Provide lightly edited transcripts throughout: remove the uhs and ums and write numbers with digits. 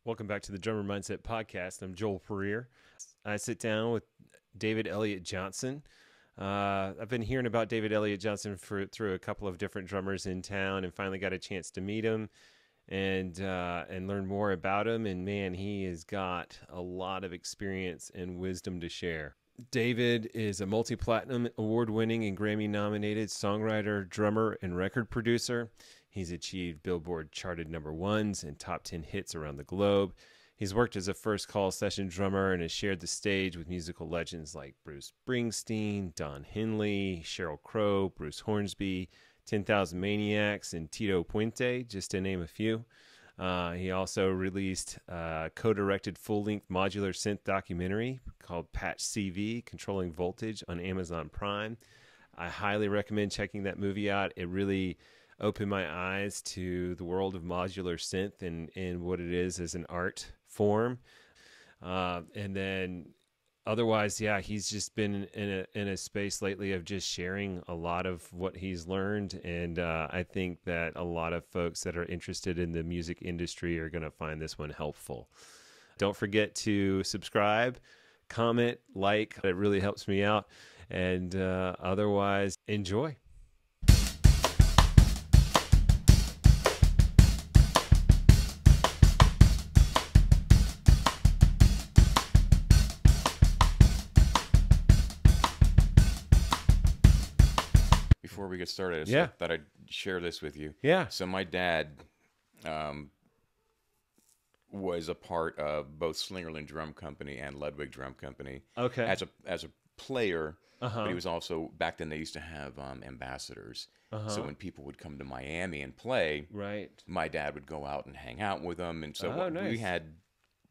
Welcome back to the Drummer Mindset Podcast. I'm Joel Pereira. I sit down with David Elliott Johnson. I've been hearing about David Elliott Johnson through a couple of different drummers in town, and finally got a chance to meet him and learn more about him. And man, he has got a lot of experience and wisdom to share. David is a multi-platinum award-winning and Grammy-nominated songwriter, drummer, and record producer. He's achieved Billboard charted #1s and top 10 hits around the globe. He's worked as a first call session drummer and has shared the stage with musical legends like Bruce Springsteen, Don Henley, Sheryl Crow, Bruce Hornsby, 10,000 Maniacs, and Tito Puente, just to name a few. He also released a co-directed full-length modular synth documentary called Patch CV, Controlling Voltage, on Amazon Prime. I highly recommend checking that movie out. It really opened my eyes to the world of modular synth and what it is as an art form. And then otherwise, yeah, he's just been in a space lately of just sharing a lot of what he's learned. And I think that a lot of folks that are interested in the music industry are going to find this one helpful. Don't forget to subscribe, comment, like. It really helps me out. And otherwise, enjoy. Before we get started, Yeah. I thought I'd share this with you. Yeah. So my dad was a part of both Slingerland Drum Company and Ludwig Drum Company. Okay. As a player, Uh-huh. but he was also, back then they used to have ambassadors. Uh-huh. So when people would come to Miami and play, Right. my dad would go out and hang out with them. And so Oh, we nice. had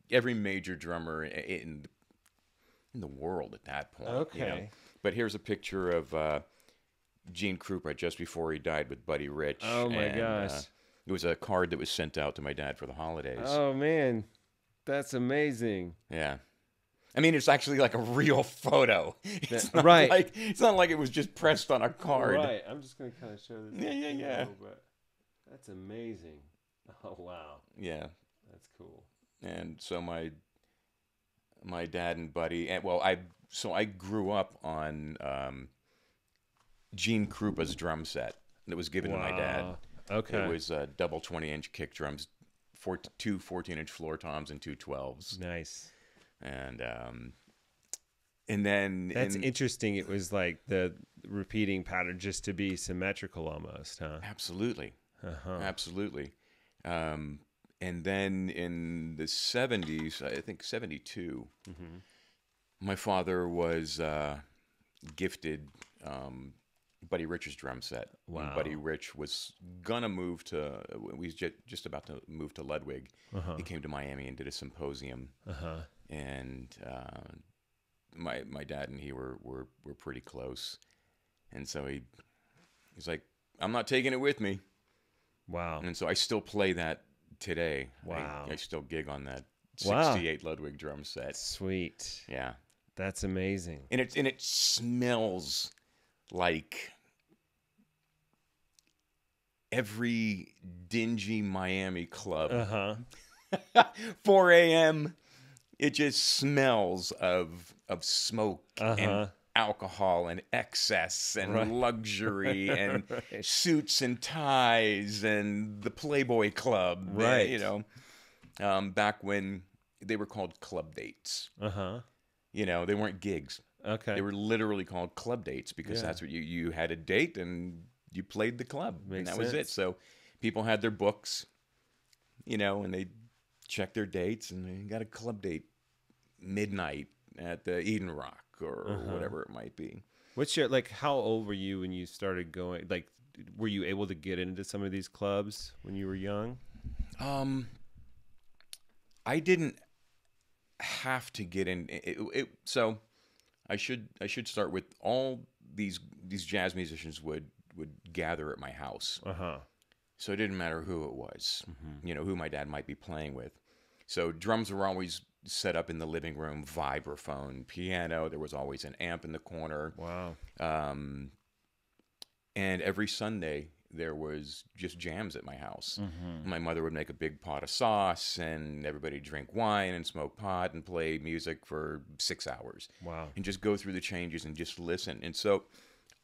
every major drummer in the world at that point. Okay. You know? But here's a picture of Gene Krupa just before he died with Buddy Rich. Oh, my gosh. It was a card that was sent out to my dad for the holidays. Oh, man. That's amazing. Yeah. I mean, it's actually like a real photo. It's not Right. it's not like it was just pressed on a card. Right. I'm just going to kind of show this. Yeah, yeah, yeah. A little bit. That's amazing. Oh, wow. Yeah. That's cool. And so my dad and Buddy, and I grew up on Gene Krupa's drum set that was given to my dad. Okay. It was double 20-inch kick drums, two 14-inch floor toms, and two 12s. Nice. And then That's interesting. It was like the repeating pattern just to be symmetrical almost, huh? Absolutely. Uh-huh. Absolutely. And then in the 70s, I think 72, my father was gifted Buddy Rich's drum set. Wow. And Buddy Rich was gonna move to. We was just about to move to Ludwig. Uh-huh. He came to Miami and did a symposium. Uh-huh. And my dad and he were pretty close, and so he's like, I'm not taking it with me. Wow. And so I still play that today. Wow. I still gig on that Wow. 68 Ludwig drum set. Sweet. Yeah. That's amazing. And it smells like every dingy Miami club. Uh-huh. 4 a.m. It just smells of smoke Uh-huh. and alcohol and excess and Right. luxury and Right. suits and ties and the Playboy Club. Right. You know, back when they were called club dates. Uh-huh. You know, they weren't gigs. Okay. They were literally called club dates because Yeah. that's what you had a date and you played the club. Makes and that was it. sense. So people had their books, you know, and they checked their dates and they got a club date midnight at the Eden Rock or Uh-huh. whatever it might be. What's your, like, how old were you when you started going, like, were you able to get into some of these clubs when you were young? I didn't have to get in. So I should start with all these jazz musicians would gather at my house. Uh-huh. So it didn't matter who it was, you know, who my dad might be playing with. So drums were always set up in the living room, vibraphone, piano. There was always an amp in the corner. Wow. And every Sunday there was just jams at my house. My mother would make a big pot of sauce, and everybody drink wine and smoke pot and play music for 6 hours. Wow. And just go through the changes and just listen. And so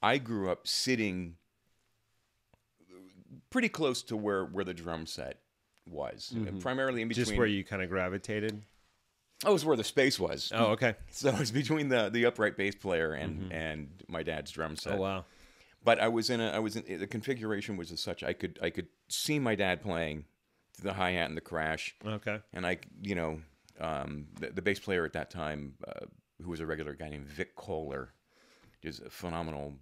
I grew up sitting pretty close to where the drum set was, primarily in between. Just where you kind of gravitated? Oh, it was where the space was. Oh, okay. So it was between the upright bass player and my dad's drum set. Oh, wow. But the configuration was as such I could see my dad playing the hi-hat and the crash. Okay. And the bass player at that time, who was a regular guy named Vic Kohler, is a phenomenal,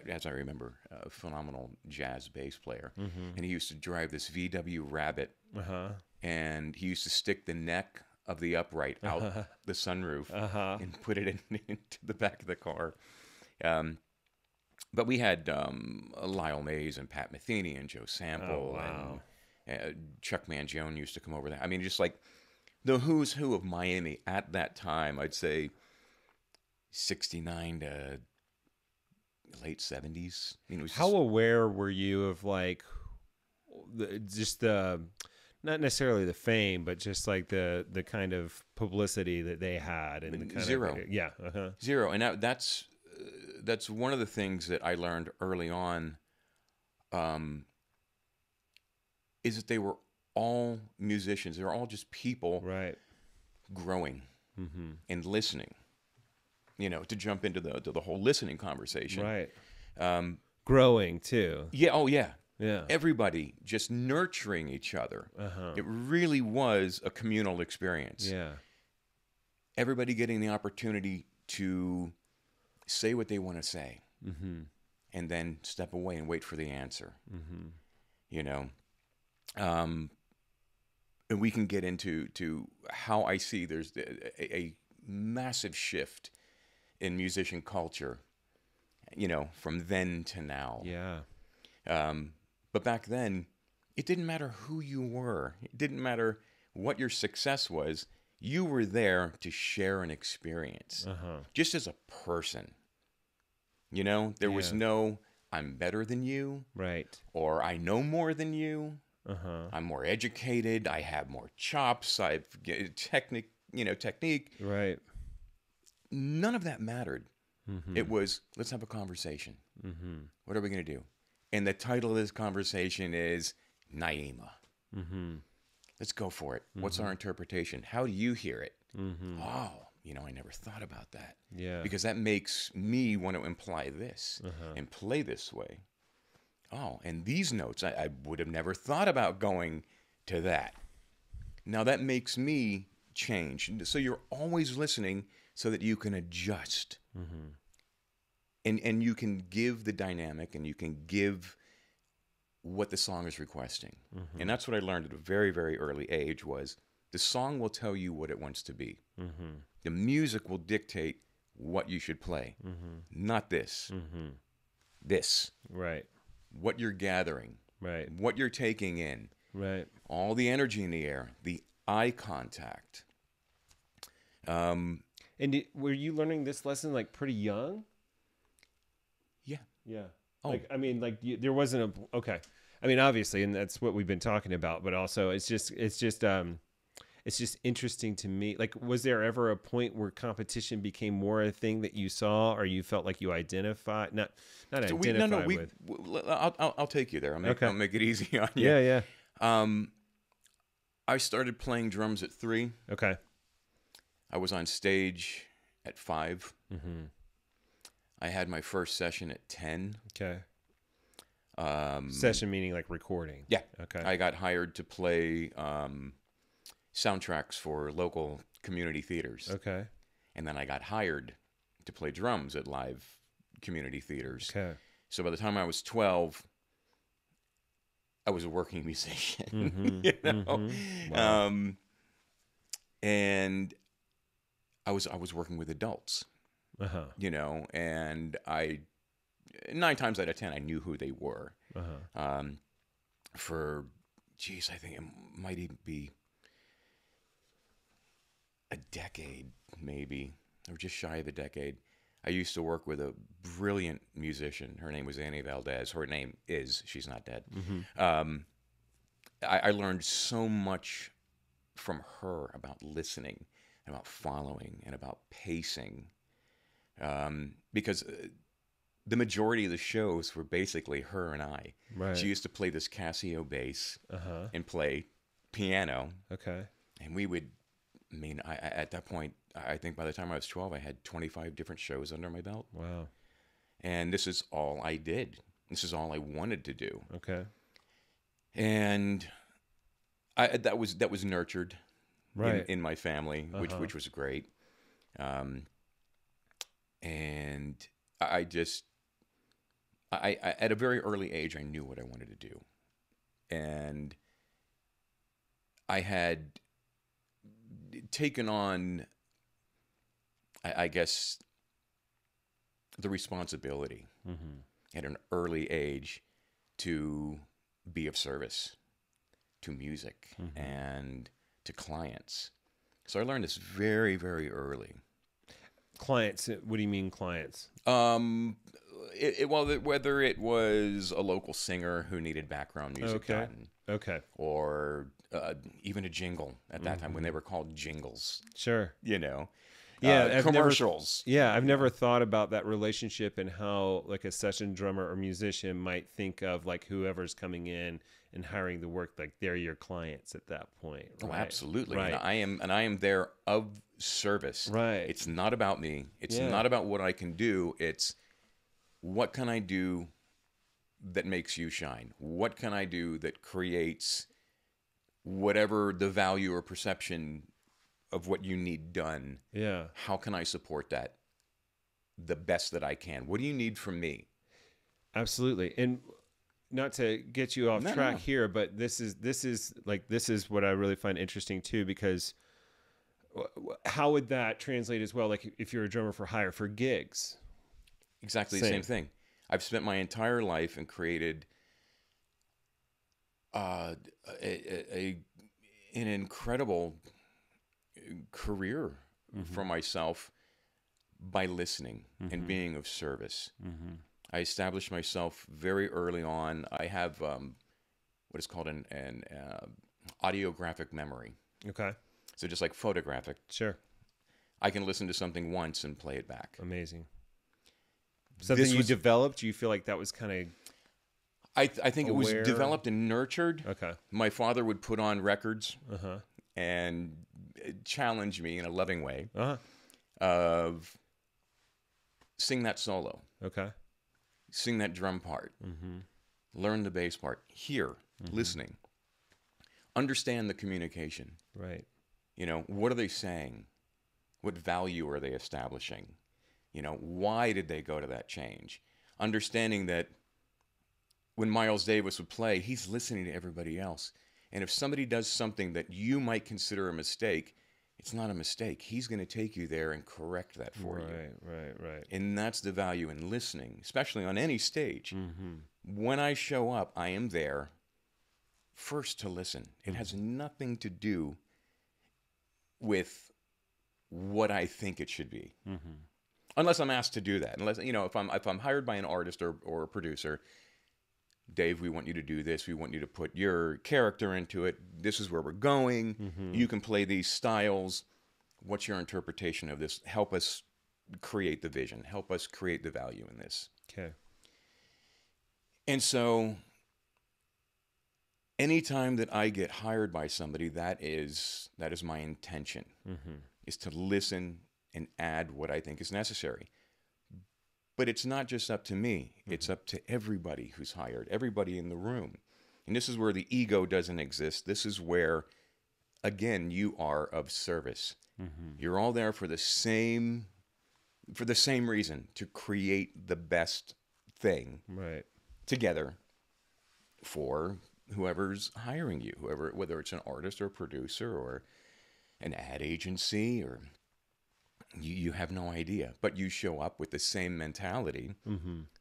as I remember, a phenomenal jazz bass player. And he used to drive this VW Rabbit, and he used to stick the neck of the upright out the sunroof and put it into the back of the car. But we had Lyle Mays and Pat Metheny and Joe Sample and Chuck Mangione used to come over there. I mean, just like the who's who of Miami at that time. I'd say 69 to late 70s. I mean, how aware were you of like the not necessarily the fame, but just like the kind of publicity that they had and the kind zero. Of, Zero. And that's one of the things that I learned early on, is that they were all musicians. They were all just people growing and listening, to jump into the whole listening conversation. Right. Growing too. Yeah. Oh yeah. Yeah. Everybody just nurturing each other. It really was a communal experience. Yeah. Everybody getting the opportunity to say what they want to say, and then step away and wait for the answer. And we can get into how I see there's a massive shift in musician culture, from then to now. Yeah. But back then, it didn't matter who you were. It didn't matter what your success was. You were there to share an experience, just as a person. There was no, I'm better than you. Right. Or I know more than you. I'm more educated. I have more chops. I've technique. Right. None of that mattered. It was, let's have a conversation. What are we going to do? And the title of this conversation is Naima. Let's go for it. What's our interpretation? How do you hear it? Oh, I never thought about that. Yeah. Because that makes me want to imply this and play this way. Oh, and these notes, I would have never thought about going to that. Now that makes me change. So you're always listening so that you can adjust. And you can give the dynamic, and you can give what the song is requesting. And that's what I learned at a very, very early age was the song will tell you what it wants to be. The music will dictate what you should play. Not this. This. Right. What you're gathering. Right. What you're taking in. Right. All the energy in the air. The eye contact. And were you learning this lesson like pretty young? Yeah. Yeah. Oh. There wasn't okay. I mean, obviously, and that's what we've been talking about, but also it's just interesting to me. Like, was there ever a point where competition became more a thing that you saw, or you felt like you identified, not identified with? I'll take you there. I'll make it easy on you. Yeah. I started playing drums at 3. Okay. I was on stage at 5. I had my first session at 10. Okay. Session meaning like recording. Yeah. Okay. I got hired to play soundtracks for local community theaters. Okay. And then I got hired to play drums at live community theaters. Okay. So by the time I was 12, I was a working musician. Wow. And I was working with adults. And 9 times out of 10, I knew who they were. I think it might even be a decade, maybe, or just shy of a decade. I used to work with a brilliant musician. Her name was Annie Valdez. Her name is, she's not dead. I learned so much from her about listening, about following, and about pacing. Because the majority of the shows were basically her and I. Right. She used to play this Casio bass and play piano. Okay. And we would, at that point, I think by the time I was 12, I had 25 different shows under my belt. Wow. And this is all I did. This is all I wanted to do. Okay. And that was nurtured right. in my family, which was great. And I at a very early age, I knew what I wanted to do. And I had taken on, I guess, the responsibility at an early age to be of service to music and to clients. So I learned this very, very early. Clients? What do you mean clients? Well, whether it was a local singer who needed background music done, or even a jingle at that time when they were called jingles. Sure. You know. Yeah, commercials. I've never thought about that relationship and how like a session drummer or musician might think of like whoever's coming in and hiring the work, like they're your clients at that point. Right? Oh, absolutely. Right. And I am there of service. Right. It's not about me. It's not about what I can do. It's what can I do that makes you shine? What can I do that creates whatever the value or perception of what you need done? Yeah. How can I support that the best that I can? What do you need from me? Absolutely. And not to get you off track here, but this is what I really find interesting too, because how would that translate as well? Like if you're a drummer for hire for gigs? Exactly the same thing. I've spent my entire life and created an incredible career for myself by listening and being of service. I established myself very early on. I have what is called an audiographic memory. Okay. So just like photographic. Sure. I can listen to something once and play it back. Amazing. Something you developed? You feel like that was kind of... I think it was developed and nurtured. Okay. My father would put on records and challenge me in a loving way of sing that solo. Okay. Sing that drum part. Learn the bass part. Hear, listening. Understand the communication. Right. You know, what are they saying? What value are they establishing? You know, why did they go to that change? Understanding that when Miles Davis would play, he's listening to everybody else. And if somebody does something that you might consider a mistake, it's not a mistake. He's going to take you there and correct that for you. Right. And that's the value in listening, especially on any stage. When I show up, I am there first to listen. It has nothing to do with what I think it should be. Unless I'm asked to do that. Unless, you know, if I'm hired by an artist or a producer, Dave, we want you to do this. We want you to put your character into it. This is where we're going. You can play these styles. What's your interpretation of this? Help us create the vision. Help us create the value in this. Okay. And so anytime that I get hired by somebody, that is my intention, is to listen and add what I think is necessary. But it's not just up to me. It's up to everybody who's hired, everybody in the room. And this is where the ego doesn't exist. This is where, again, you are of service. You're all there for the same reason, to create the best thing together for whoever's hiring you, whether it's an artist or a producer or an ad agency, or you have no idea, but you show up with the same mentality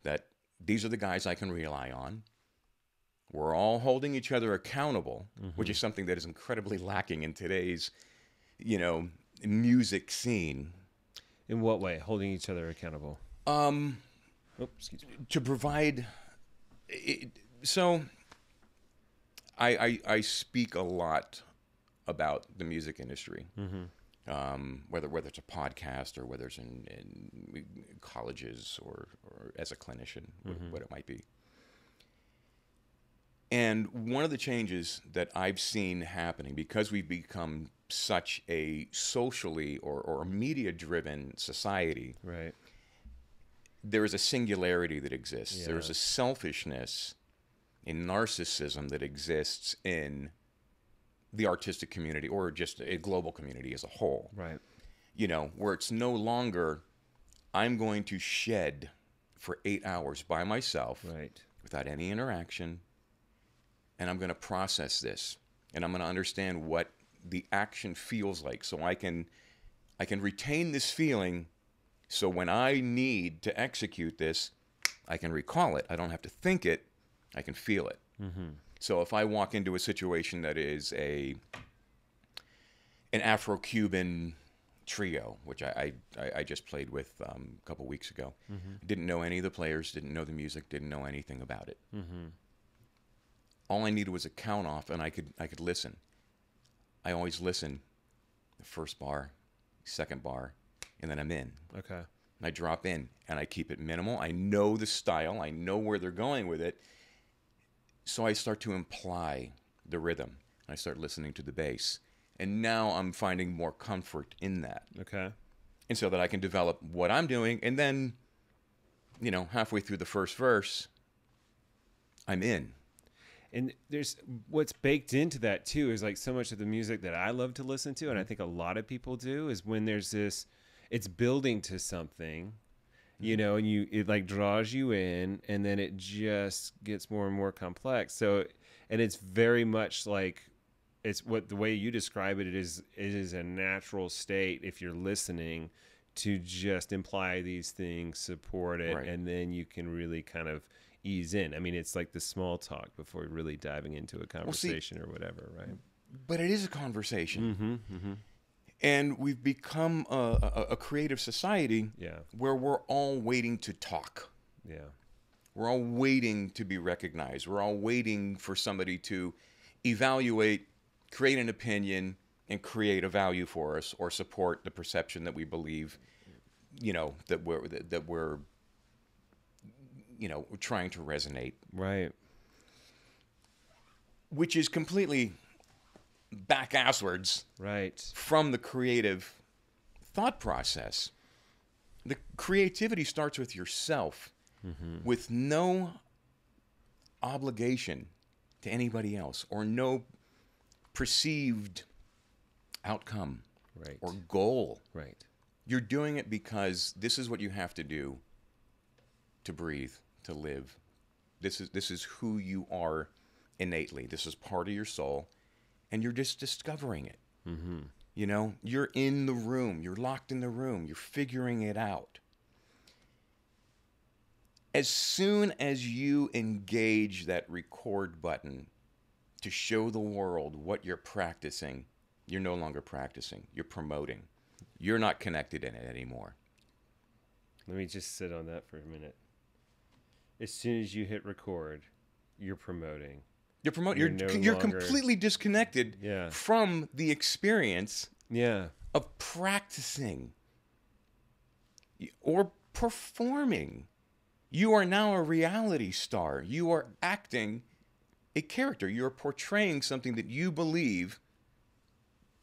that these are the guys I can rely on. We're all holding each other accountable, which is something that is incredibly lacking in today's, music scene. In what way? Holding each other accountable? Excuse me. To provide... So, I speak a lot about the music industry, whether it's a podcast or whether it's in colleges or as a clinician, what it might be. And one of the changes that I've seen happening, because we've become such a socially or media-driven society, Right. there is a singularity that exists. Yeah. There is a selfishness, a narcissism that exists in the artistic community or just a global community as a whole. Right. You know, where it's no longer, I'm going to shed for 8 hours by myself Right. without any interaction, and I'm going to process this, and I'm going to understand what the action feels like, so I can retain this feeling, so when I need to execute this, I can recall it. I don't have to think it. I can feel it. So if I walk into a situation that is an Afro-Cuban trio, which I just played with a couple weeks ago, didn't know any of the players, didn't know the music, didn't know anything about it. All I needed was a count off, and I could listen. I always listen. The first bar, second bar, and then I'm in. Okay. And I drop in, and I keep it minimal. I know the style. I know where they're going with it. So I start to imply the rhythm. I start listening to the bass. And now I'm finding more comfort in that. Okay. And so that I can develop what I'm doing. And then, you know, halfway through the first verse, I'm in. And there's what's baked into that too is like so much of the music that I love to listen to, and I think a lot of people do, is when there's this, it's building to something, you know, and it like draws you in, and then it just gets more and more complex. So, and it's very much like, it's what the way you describe it, it is a natural state if you're listening to just imply these things, support it, Right. and then you can really kind of ease in. I mean, it's like the small talk before really diving into a conversation or whatever, right? But it is a conversation. And we've become a creative society Yeah. where we're all waiting to talk. Yeah. We're all waiting to be recognized. We're all waiting for somebody to evaluate, create an opinion, and create a value for us or support the perception that we believe, you know, that we're you know, trying to resonate. Right. Which is completely back-asswards Right. from the creative thought process. The creativity starts with yourself, with no obligation to anybody else or no perceived outcome Right. or goal. Right. You're doing it because this is what you have to do to breathe, to live. This is who you are innately. This is part of your soul, and you're just discovering it. You know, you're in the room. You're locked in the room. You're figuring it out. As soon as you engage that record button to show the world what you're practicing, you're no longer practicing. You're promoting. You're not connected in it anymore. Let me just sit on that for a minute. As soon as you hit record, you're promoting. You're promoting. You're You're no longer- completely disconnected Yeah. from the experience Yeah. of practicing or performing. You are now a reality star. You are acting a character. You are portraying something that you believe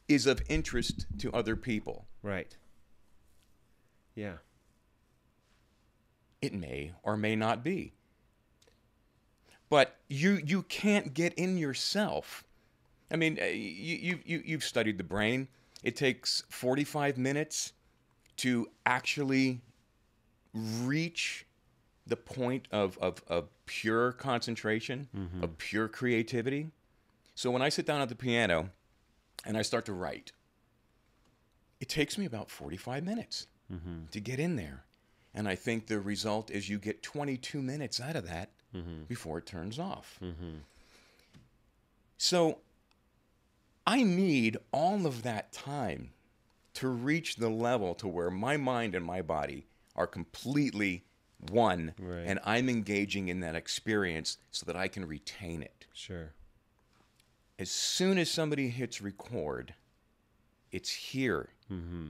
is of interest to other people. Right. Yeah. It may or may not be. But you can't get in yourself. I mean, you've studied the brain. It takes 45 minutes to actually reach the point of pure concentration, of pure creativity. So when I sit down at the piano and I start to write, it takes me about 45 minutes to get in there. And I think the result is you get 22 minutes out of that before it turns off. So I need all of that time to reach the level to where my mind and my body are completely one, Right. and I'm engaging in that experience so that I can retain it. Sure. As soon as somebody hits record, it's here. Mm-hmm.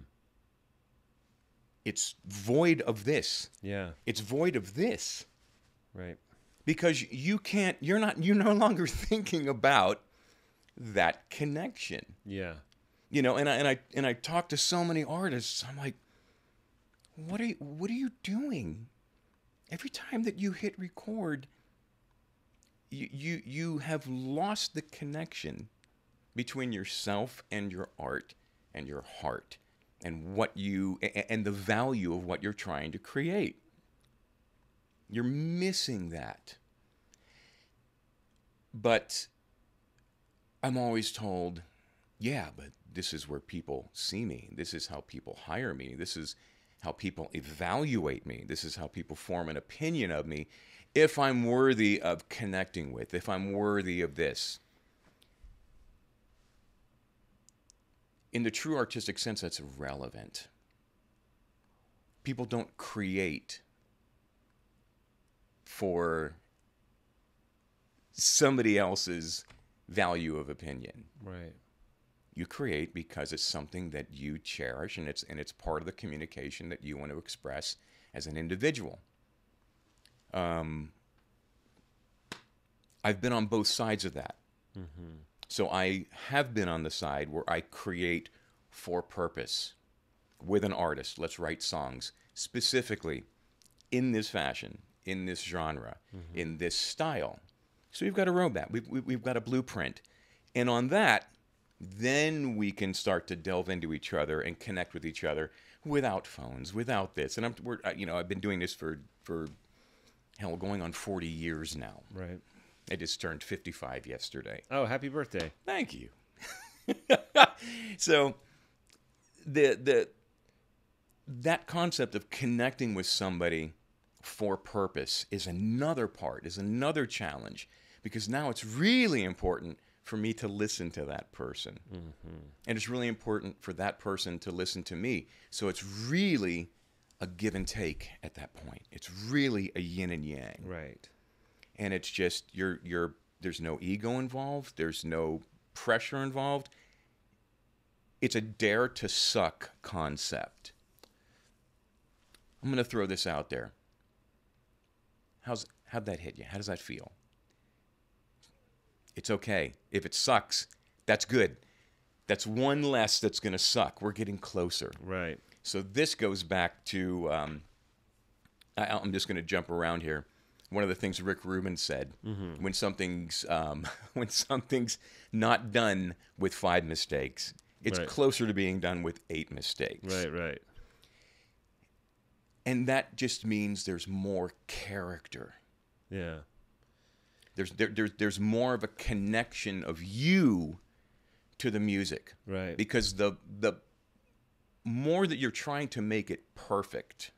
It's void of this. Yeah. It's void of this. Right. Because you're no longer thinking about that connection. Yeah. You know, and I talk to so many artists. I'm like, what are you doing? Every time that you hit record, you have lost the connection between yourself and your art and your heart and and the value of what you're trying to create. You're missing that. But I'm always told, yeah, but this is where people see me. This is how people hire me. This is how people evaluate me. This is how people form an opinion of me. If I'm worthy of connecting with, if I'm worthy of this. In the true artistic sense, that's irrelevant. People don't create for somebody else's value of opinion. Right. You create because it's something that you cherish, and it's part of the communication that you want to express as an individual. I've been on both sides of that. Mm-hmm. So I have been on the side where I create for purpose with an artist. Let's write songs specifically in this fashion, in this genre, Mm-hmm. in this style. So we've got a roadmap. We've got a blueprint. And on that, then we can start to delve into each other and connect with each other without phones, without this. And I've been doing this for hell, going on 40 years now. Right. I just turned 55 yesterday. Oh, happy birthday. Thank you. So that concept of connecting with somebody for purpose is another challenge, because now it's really important for me to listen to that person. Mm-hmm. And it's really important for that person to listen to me. So it's really a give and take at that point. It's really a yin and yang. Right. And it's just there's no ego involved, there's no pressure involved. It's a dare to suck concept. I'm going to throw this out there. How'd that hit you? How does that feel? It's okay. If it sucks, that's good. That's one less that's going to suck. We're getting closer. Right. So this goes back to, I'm just going to jump around here. One of the things Rick Rubin said, Mm-hmm. when something's not done with 5 mistakes, it's Right. closer to being done with 8 mistakes. Right. Right. And that just means there's more character. Yeah. There's more of a connection of you to the music. Right. Because the more that you're trying to make it perfect,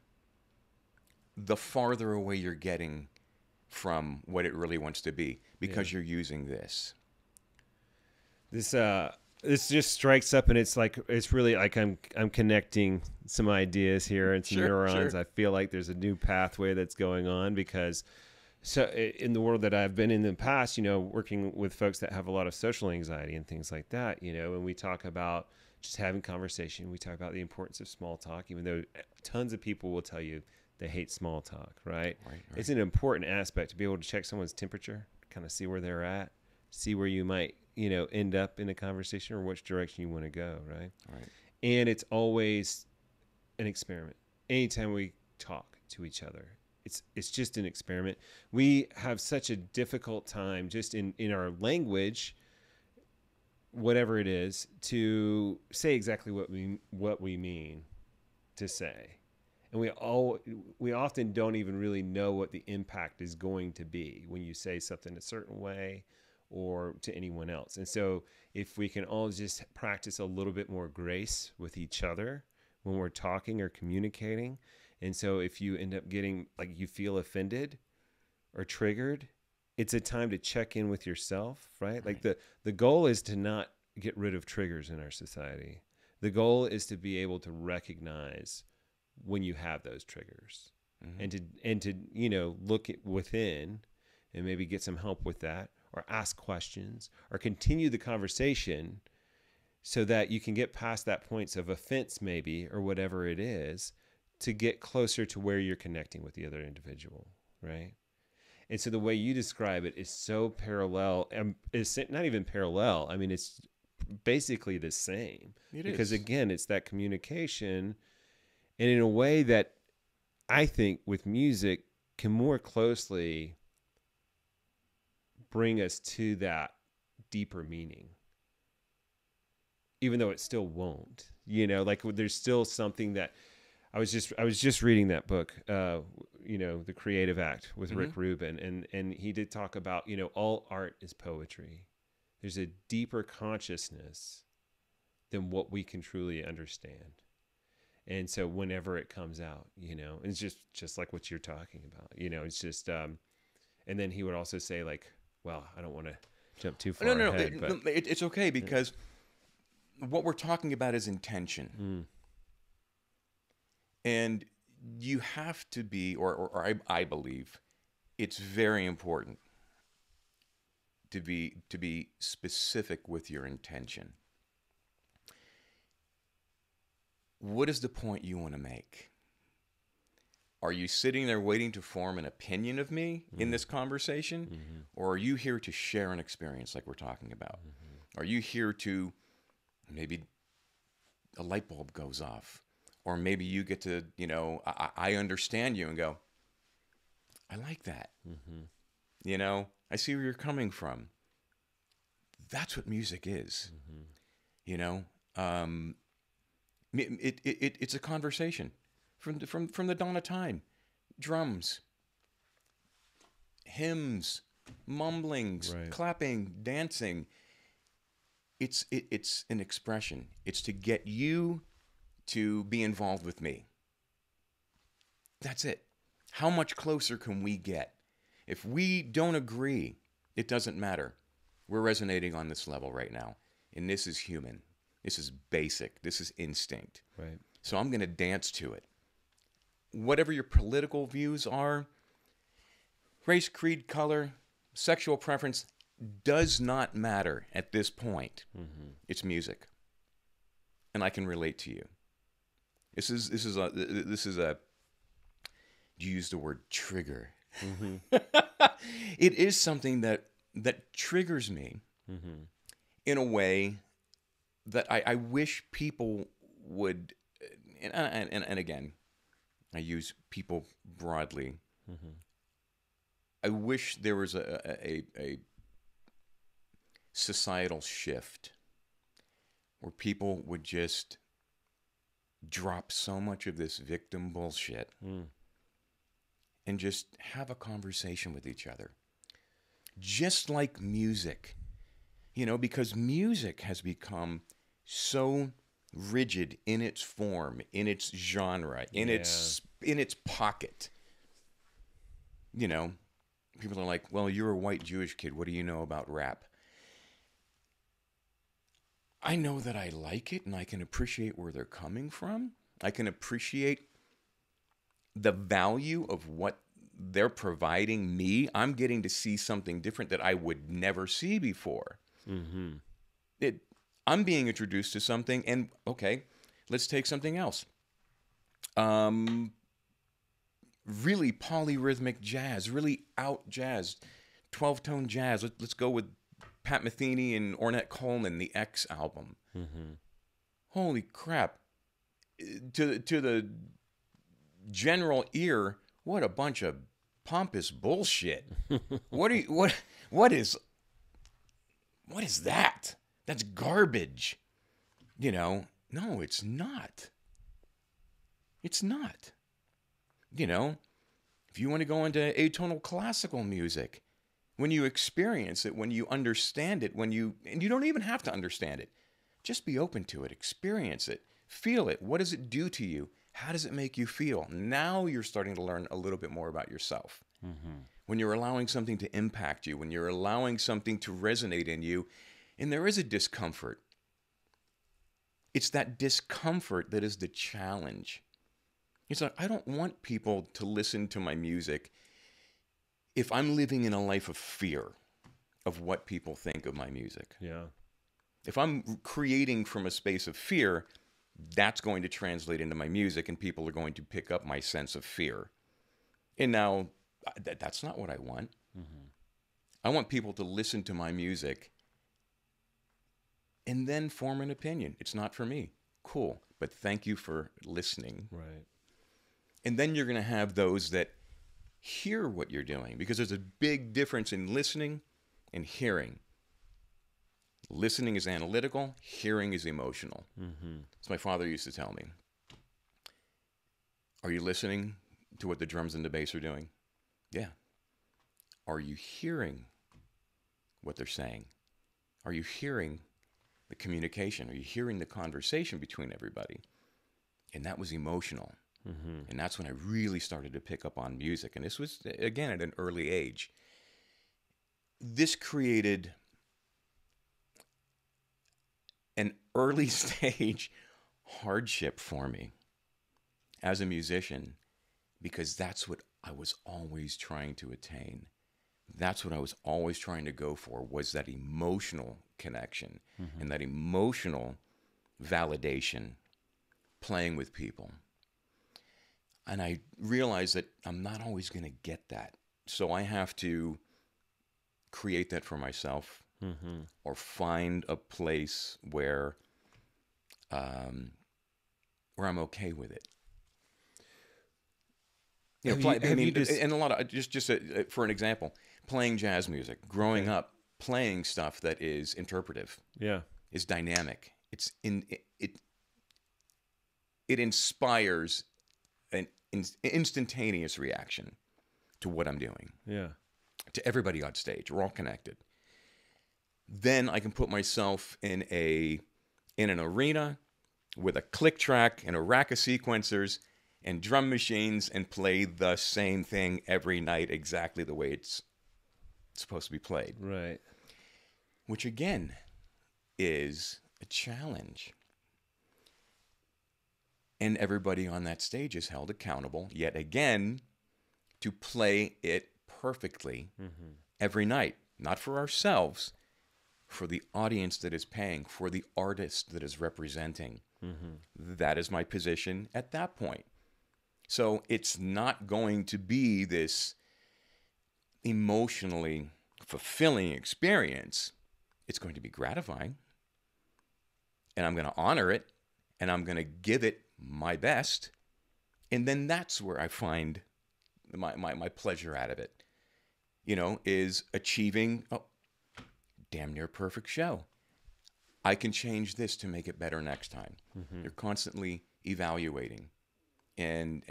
the farther away you're getting from what it really wants to be, because you're using this. This just strikes up, and it's really like I'm connecting some ideas here and some neurons. Sure. I feel like there's a new pathway that's going on, because in the world that I've been in the past, working with folks that have a lot of social anxiety and things like that, and we talk about just having conversation. We talk about the importance of small talk, even though tons of people will tell you they hate small talk, right? Right. It's an important aspect to be able to check someone's temperature, kind of see where they're at, see where you might, end up in a conversation or which direction you want to go, right? Right. And it's always an experiment. Anytime we talk to each other, it's just an experiment. We have such a difficult time just in our language, whatever it is, to say exactly what we mean to say. And we often don't even really know what the impact is going to be when you say something a certain way or to anyone else. And so if we can all just practice a little bit more grace with each other when we're talking or communicating. And so if you end up getting, like, you feel offended or triggered, it's a time to check in with yourself, right? Like the goal is to not get rid of triggers in our society. The goal is to be able to recognize when you have those triggers, and to look within and maybe get some help with that, or ask questions, or continue the conversation so that you can get past that points of offense maybe, or whatever it is, to get closer to where you're connecting with the other individual, right? And so the way you describe it is so parallel, and it's not even parallel. I mean, it's basically the same. Because again, it's that communication, and in a way that I think with music can more closely bring us to that deeper meaning, even though it still won't. Like there's still something that I was just reading that book, The Creative Act with Rick Rubin, and he did talk about, all art is poetry. There's a deeper consciousness than what we can truly understand. And so whenever it comes out, it's just like what you're talking about, it's just, and then he would also say, like, well, I don't want to jump too far ahead. But it's okay, because what we're talking about is intention. And you have to be, or I believe, it's very important to be specific with your intention. What is the point you want to make? Are you sitting there waiting to form an opinion of me in this conversation? Or are you here to share an experience like we're talking about? Are you here to, maybe a light bulb goes off? Or maybe you get to, I understand you and go, I like that. I see where you're coming from. That's what music is. It's a conversation from the dawn of time. Drums, hymns, mumblings, clapping, dancing. It's an expression. It's to get you to be involved with me. That's it. How much closer can we get? If we don't agree, it doesn't matter. We're resonating on this level right now. And this is human. This is basic. This is instinct. Right. So I'm going to dance to it. Whatever your political views are, race, creed, color, sexual preference, does not matter at this point. It's music. And I can relate to you. This is a you use the word trigger. It is something that triggers me in a way that I wish people would, and again, I use people broadly. I wish there was a societal shift where people would just drop so much of this victim bullshit and just have a conversation with each other. Just like music, because music has become so rigid in its form, in its genre, in its pocket. People are like, well, you're a white Jewish kid. What do you know about rap? I know that I like it, and I can appreciate where they're coming from. I can appreciate the value of what they're providing me. I'm getting to see something different that I would never see before. I'm being introduced to something, and okay, let's take something else. Really polyrhythmic jazz, really out jazz, 12-tone jazz. Let's go with Pat Metheny and Ornette Coleman, the X album. Holy crap. To the general ear, what a bunch of pompous bullshit. What is that? That's garbage. No, it's not. It's not. If you want to go into atonal classical music, when you experience it, when you understand it, and you don't even have to understand it, just be open to it, experience it, feel it. What does it do to you? How does it make you feel? Now you're starting to learn a little bit more about yourself. When you're allowing something to impact you, when you're allowing something to resonate in you, and there is a discomfort, It's that discomfort that is the challenge. It's like, I don't want people to listen to my music if I'm living in a life of fear of what people think of my music. Yeah. If I'm creating from a space of fear, that's going to translate into my music, and people are going to pick up my sense of fear. And now, that's not what I want. Mm-hmm. I want people to listen to my music and then form an opinion. It's not for me. Cool. But thank you for listening. Right. And then you're going to have those that hear what you're doing, because there's a big difference in listening and hearing. Listening is analytical, hearing is emotional. Mm-hmm. As my father used to tell me. Are you listening to what the drums and the bass are doing? Yeah. Are you hearing what they're saying? Are you hearing the communication? Are you hearing the conversation between everybody? And that was emotional. Mm-hmm. And that's when I really started to pick up on music. And this was, again, at an early age. This created an early stage hardship for me as a musician, because that's what I was always trying to attain. That's what I was always trying to go for, was that emotional connection, mm-hmm. and that emotional validation, playing with people. And I realized that I'm not always going to get that. So I have to create that for myself, mm-hmm. or find a place where I'm okay with it. You know, and a lot of, just for an example, playing jazz music, growing up, playing stuff that is interpretive, is dynamic. It inspires an instantaneous reaction to what I'm doing. Yeah, to everybody on stage. We're all connected. Then I can put myself in an arena with a click track and a rack of sequencers and drum machines and play the same thing every night exactly the way it's supposed to be played. Right. Which, again, is a challenge. And everybody on that stage is held accountable, yet again, to play it perfectly, mm-hmm. every night. Not for ourselves, for the audience that is paying, for the artist that is representing. Mm-hmm. That is my position at that point. So it's not going to be this emotionally fulfilling experience. It's going to be gratifying. And I'm going to honor it. And I'm going to give it my best. And then that's where I find my pleasure out of it. You know, is achieving a damn near perfect show. I can change this to make it better next time. Mm-hmm. You're constantly evaluating and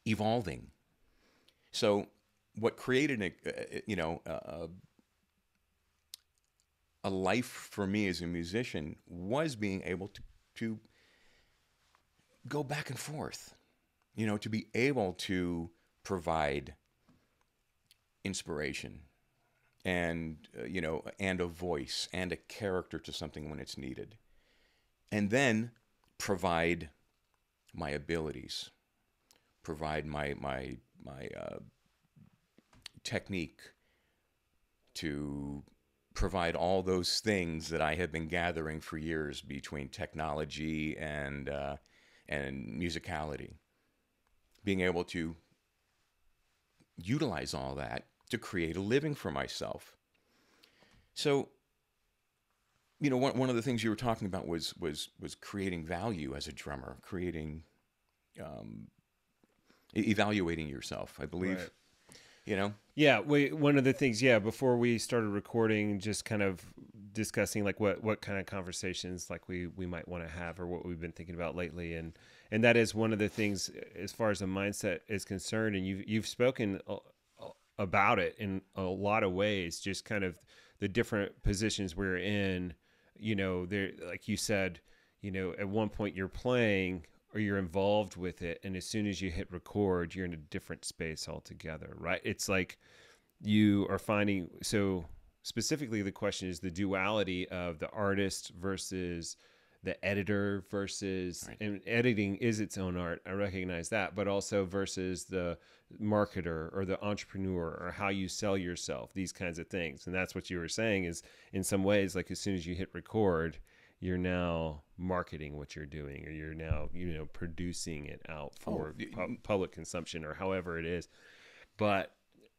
evolving. So what created a life for me as a musician was being able to go back and forth, you know, to be able to provide inspiration and and a voice and a character to something when it's needed, and then provide my abilities, provide my technique, to provide all those things that I have been gathering for years between technology and musicality, being able to utilize all that to create a living for myself. So, you know, one of the things you were talking about was creating value as a drummer, creating, evaluating yourself, I believe. Right. You know? Yeah. One of the things, before we started recording, just kind of discussing like what kind of conversations like we might want to have, or what we've been thinking about lately. And that is one of the things as far as the mindset is concerned. And you've spoken about it in a lot of ways, just kind of the different positions we're in. You know, there, like you said, you know, at one point you're playing or you're involved with it, and as soon as you hit record, you're in a different space altogether, right? It's like you are finding, so specifically the question is the duality of the artist versus the editor versus, Right. and editing is its own art. I recognize that, but also versus the marketer or the entrepreneur or how you sell yourself, these kinds of things. And that's what you were saying is in some ways, like as soon as you hit record, you're now marketing what you're doing, or you're now, producing it out for public consumption or however it is. But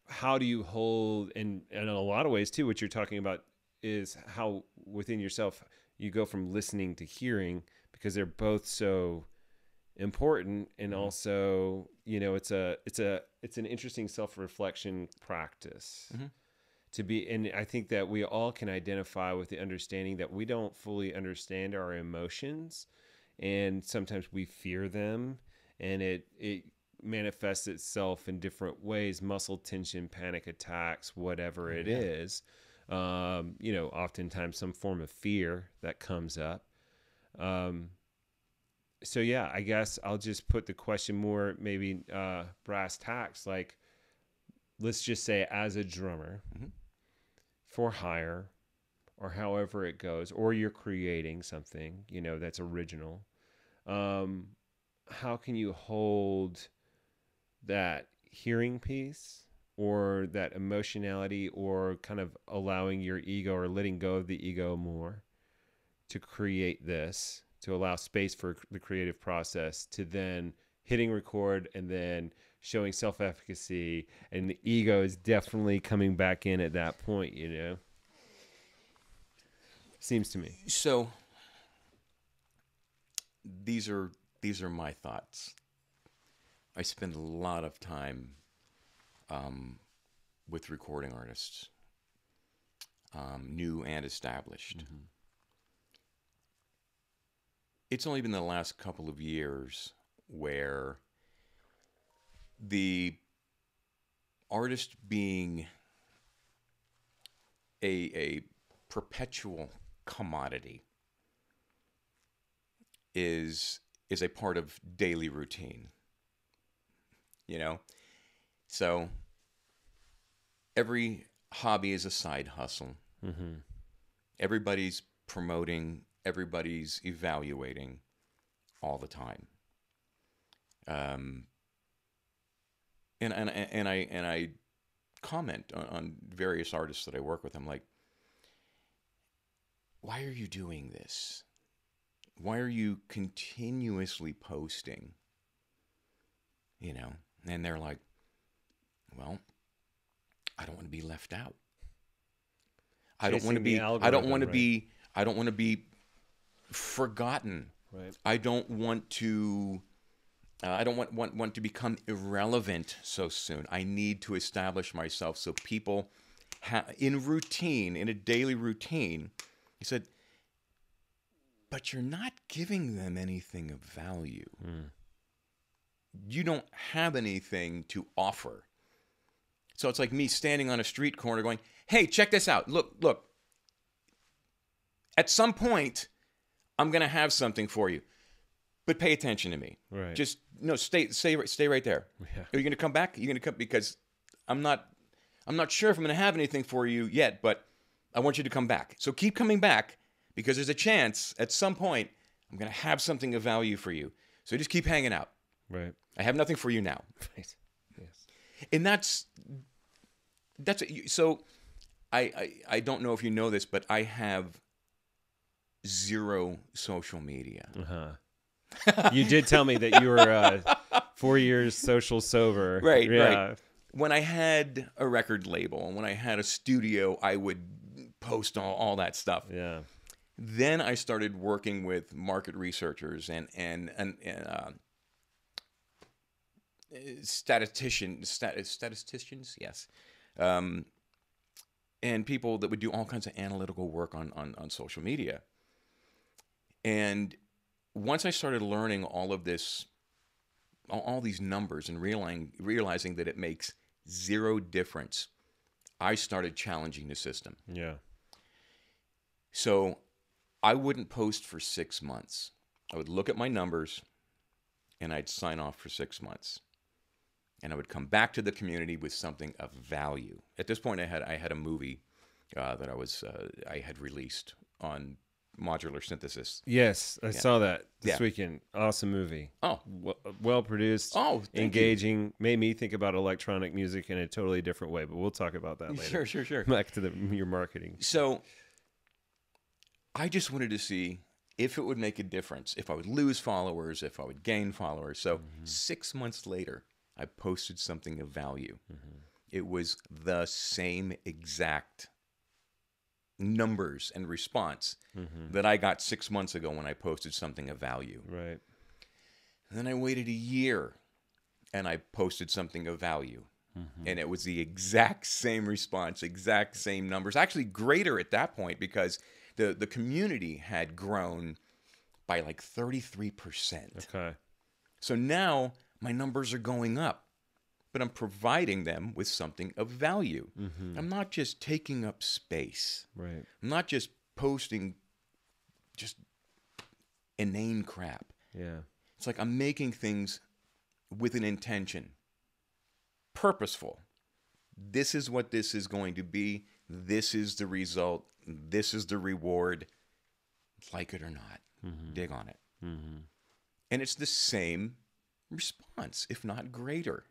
how do you hold, and in a lot of ways too, what you're talking about is how within yourself you go from listening to hearing, because they're both so important. And also, it's an interesting self-reflection practice to be. And I think that we all can identify with the understanding that we don't fully understand our emotions, and sometimes we fear them, and it manifests itself in different ways: muscle tension, panic attacks, whatever it is. Oftentimes some form of fear that comes up. So yeah, I guess I'll just put the question more maybe brass tacks. Like, let's just say as a drummer for hire, or however it goes, or you're creating something, that's original. How can you hold that hearing piece, or that emotionality, or kind of allowing your ego or letting go of the ego more to create this, to allow space for the creative process, to then hitting record and then showing self-efficacy, and the ego is definitely coming back in at that point, Seems to me. So these are my thoughts. I spend a lot of time with recording artists, new and established. It's only been the last couple of years where the artist being a perpetual commodity is a part of daily routine. So every hobby is a side hustle. Everybody's promoting, everybody's evaluating all the time. And I comment on various artists that I work with. I'm like, why are you doing this? Why are you continuously posting? And they're like, well, I don't want to be left out. I don't want to be forgotten. Right. I don't want to to become irrelevant so soon. I need to establish myself so people in a daily routine. He said, but you're not giving them anything of value. You don't have anything to offer. So it's like me standing on a street corner going, hey, check this out. Look. At some point, I'm going to have something for you. But pay attention to me. Right. Just, stay right there. Yeah. Are you going to come back? Are you going to come? Because I'm not sure if I'm going to have anything for you yet, but I want you to come back. So keep coming back, because there's a chance at some point I'm going to have something of value for you. So just keep hanging out. Right. I have nothing for you now. Right. Yes. And that's so I don't know if you know this, but I have zero social media. You did tell me that you were 4 years social sober. Right, yeah. right. When I had a record label and when I had a studio, I would post all that stuff. Yeah. Then I started working with market researchers and statisticians, yes, and people that would do all kinds of analytical work on social media. And once I started learning all of this, all these numbers, and realizing that it makes zero difference, I started challenging the system. Yeah. So I wouldn't post for 6 months. I would look at my numbers, and I'd sign off for 6 months. And I would come back to the community with something of value. At this point, I had a movie that I had released on modular synthesis. Yes, I saw that this Yeah. weekend. Awesome movie. Oh. Well produced. Oh, thank engaging. Made me think about electronic music in a totally different way, but we'll talk about that later. Sure. Back to your marketing. So I just wanted to see if it would make a difference, if I would lose followers, if I would gain followers. So 6 months later, I posted something of value. It was the same exact numbers and response that I got 6 months ago when I posted something of value. Right. And then I waited a year and I posted something of value. And it was the exact same response, exact same numbers, actually greater at that point because the community had grown by like 33%. Okay. So now my numbers are going up, but I'm providing them with something of value. I'm not just taking up space. Right. I'm not just posting just inane crap. Yeah. It's like I'm making things with an intention, purposeful. This is what this is going to be. This is the result. This is the reward. Like it or not, dig on it. And it's the same response, if not greater.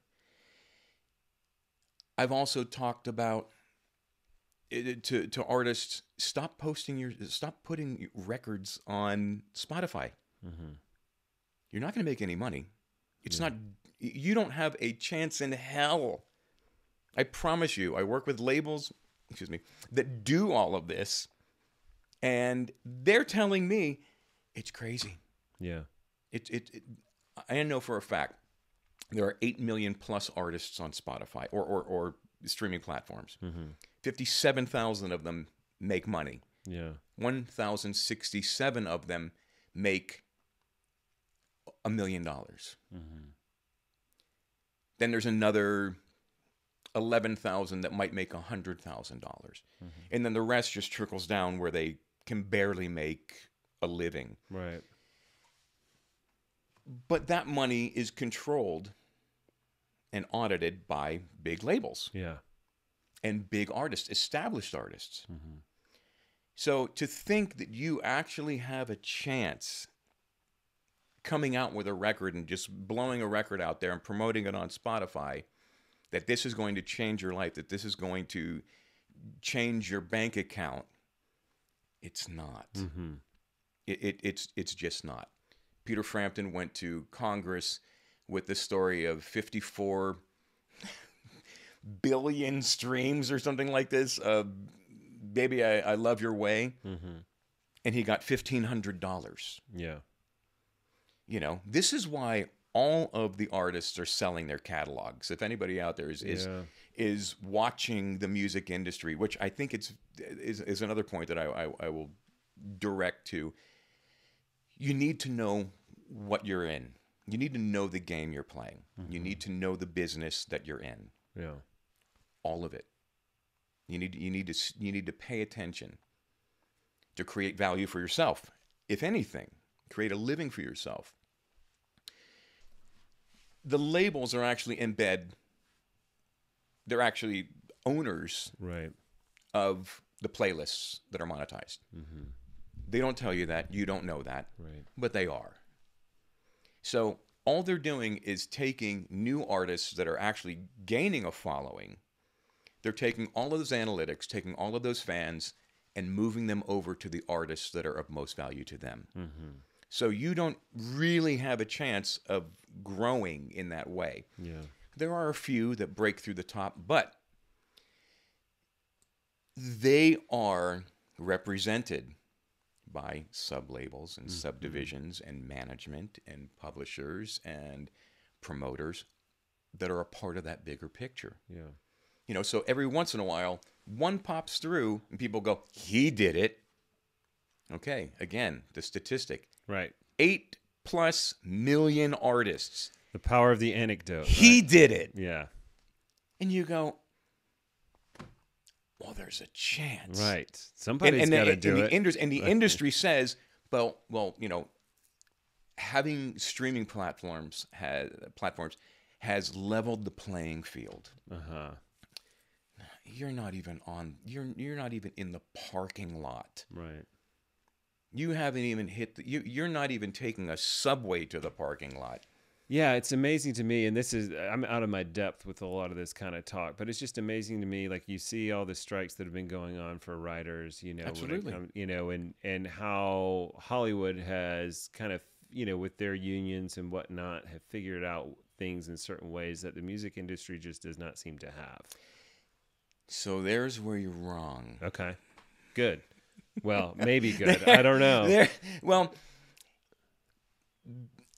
I've also talked about to artists, stop putting records on Spotify. You're not going to make any money. It's not. You don't have a chance in hell. I promise you. I work with labels, that do all of this, and they're telling me it's crazy. Yeah. I know for a fact there are 8 million plus artists on Spotify or streaming platforms. 57,000 of them make money. Yeah. 1,067 of them make $1 million. Then there's another 11,000 that might make $100,000. And then the rest just trickles down where they can barely make a living. Right. But that money is controlled and audited by big labels. Yeah. And big artists, established artists. So to think that you actually have a chance coming out with a record and just blowing a record out there and promoting it on Spotify, that this is going to change your life, that this is going to change your bank account, it's not. It's just not. Peter Frampton went to Congress with the story of 54 billion streams or something like this. Baby, I Love Your Way. And he got $1,500. Yeah. You know, this is why all of the artists are selling their catalogs. If anybody out there is watching the music industry, which I think is another point that I will direct to, you need to know what you're in. You need to know the game you're playing. You need to know the business that you're in. Yeah. All of it. You need to pay attention to create value for yourself. If anything, create a living for yourself. The labels are actually they're actually owners of the playlists that are monetized. They don't tell you that. You don't know that. But they are. So all they're doing is taking new artists that are actually gaining a following. They're taking all of those analytics, taking all of those fans, and moving them over to the artists that are of most value to them. So you don't really have a chance of growing in that way. Yeah. There are a few that break through the top, but they are represented by sub-labels and subdivisions and management and publishers and promoters that are a part of that bigger picture. Yeah. You know, so every once in a while, one pops through and people go, he did it. Okay, again, the statistic. Right. 8+ million artists. The power of the anecdote. He did it. Yeah. And you go, well, there's a chance. Right. Somebody's got to do it. And the industry says, well, you know, having streaming platforms has leveled the playing field. You're not even in the parking lot. Right. You haven't even hit you're not even taking a subway to the parking lot. Yeah, it's amazing to me, and I'm out of my depth with a lot of this kind of talk, but it's just amazing to me. Like, you see all the strikes that have been going on for writers, Absolutely. and how Hollywood has kind of, with their unions and whatnot, have figured out things in certain ways that the music industry just does not seem to have. So there's where you're wrong. Okay, good. Well, maybe good. I don't know.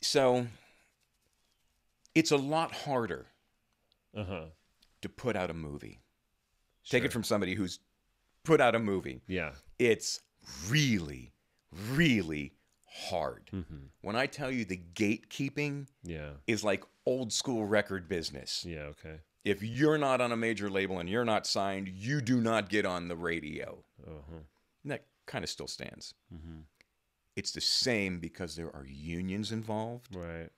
So it's a lot harder to put out a movie. Sure. Take it from somebody who's put out a movie. Yeah. It's really, really hard. When I tell you the gatekeeping is like old school record business. Yeah, okay. If you're not on a major label and you're not signed, you do not get on the radio. And that kind of still stands. It's the same because there are unions involved. Right.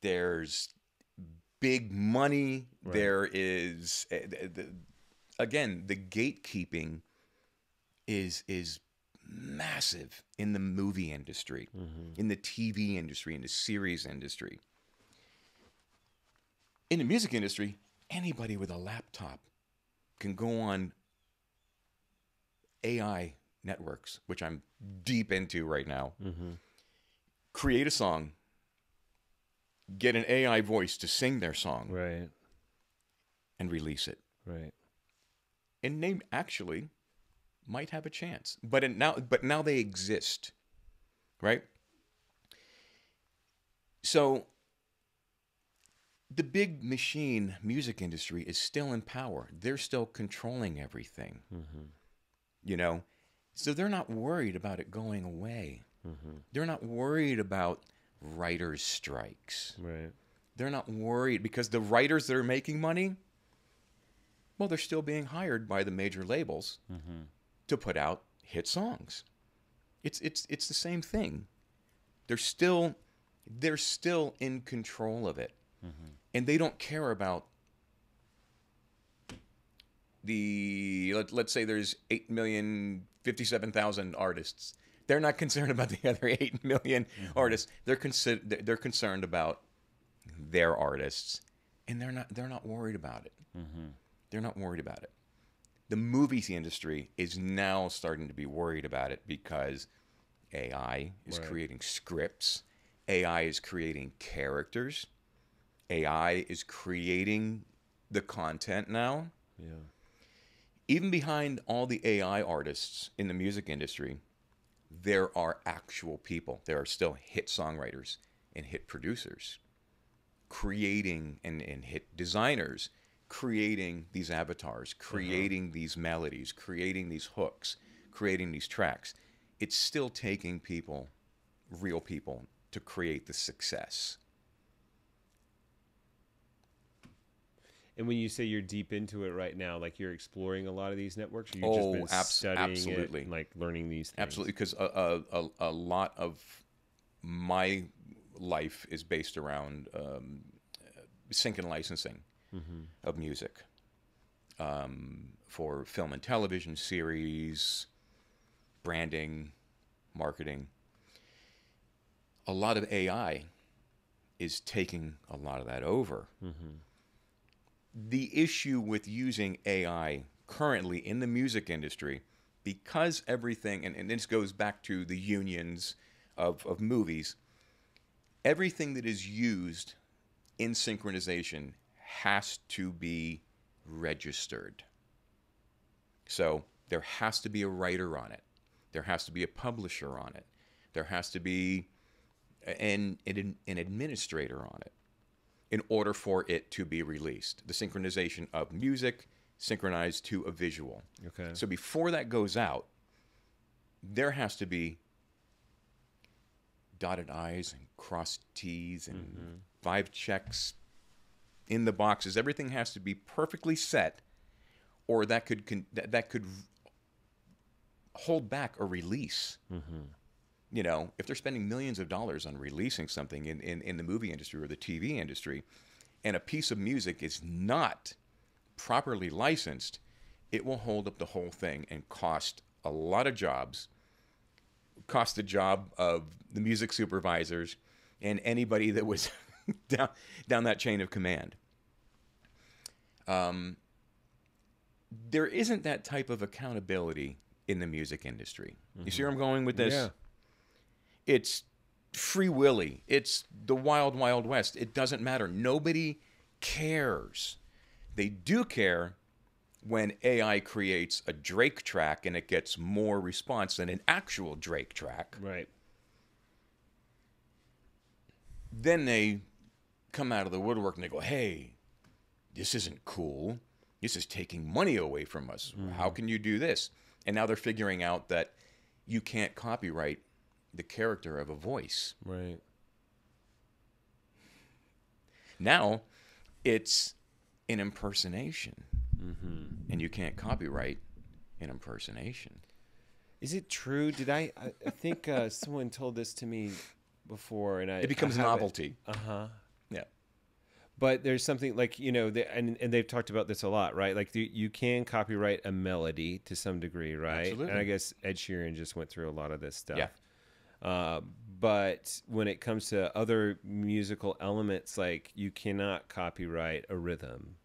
There's big money. Right. There is, again, the gatekeeping is massive in the movie industry, in the TV industry, in the series industry. In the music industry, anybody with a laptop can go on AI networks, which I'm deep into right now, create a song, get an AI voice to sing their song, Right. and release it. Right. And they actually might have a chance. But now they exist, right? So the big machine music industry is still in power. They're still controlling everything, So they're not worried about it going away. They're not worried about writers' strikes. Right. They're not worried because the writers that are making money, well, they're still being hired by the major labels to put out hit songs. It's the same thing. They're still in control of it, and they don't care about let's say there's 8,057,000 artists. They're not concerned about the other 8 million artists. They're concerned about their artists, and they're not worried about it. They're not worried about it. The movie industry is now starting to be worried about it because AI is creating scripts. AI is creating characters. AI is creating the content now. Yeah. Even behind all the AI artists in the music industry, there are actual people. There are still hit songwriters and hit producers creating and hit designers creating these avatars, creating these melodies, creating these hooks, creating these tracks. It's still taking people, real people, to create the success. And when you say you're deep into it right now, like you're exploring a lot of these networks, or you've just been studying absolutely. it, and like learning these things? Absolutely, because a lot of my life is based around sync and licensing of music for film and television series, branding, marketing. A lot of AI is taking a lot of that over. The issue with using AI currently in the music industry, because everything, and this goes back to the unions of movies, everything that is used in synchronization has to be registered. So there has to be a writer on it. There has to be a publisher on it. There has to be an administrator on it in order for it to be released. The synchronization of music synchronized to a visual. Okay. So before that goes out, there has to be dotted I's and crossed T's and 5 checks in the boxes. Everything has to be perfectly set, or that could hold back a release. You know, if they're spending millions of dollars on releasing something in the movie industry or the TV industry, and a piece of music is not properly licensed, it will hold up the whole thing and cost a lot of jobs cost the job of the music supervisors and anybody that was down that chain of command. There isn't that type of accountability in the music industry. You see where I'm going with this? Yeah. It's free willy. It's the wild, wild west. It doesn't matter. Nobody cares. They do care when AI creates a Drake track and it gets more response than an actual Drake track. Right. Then they come out of the woodwork and they go, hey, this isn't cool. This is taking money away from us. How can you do this? And now they're figuring out that you can't copyright the character of a voice. Right. Now it's an impersonation. And you can't copyright an impersonation. Is it true? Did I think someone told this to me before, and it becomes novelty. Yeah. But there's something like, and they've talked about this a lot, right? Like you can copyright a melody to some degree, right? Absolutely. And I guess Ed Sheeran just went through a lot of this stuff. Yeah. But when it comes to other musical elements, like you cannot copyright a rhythm.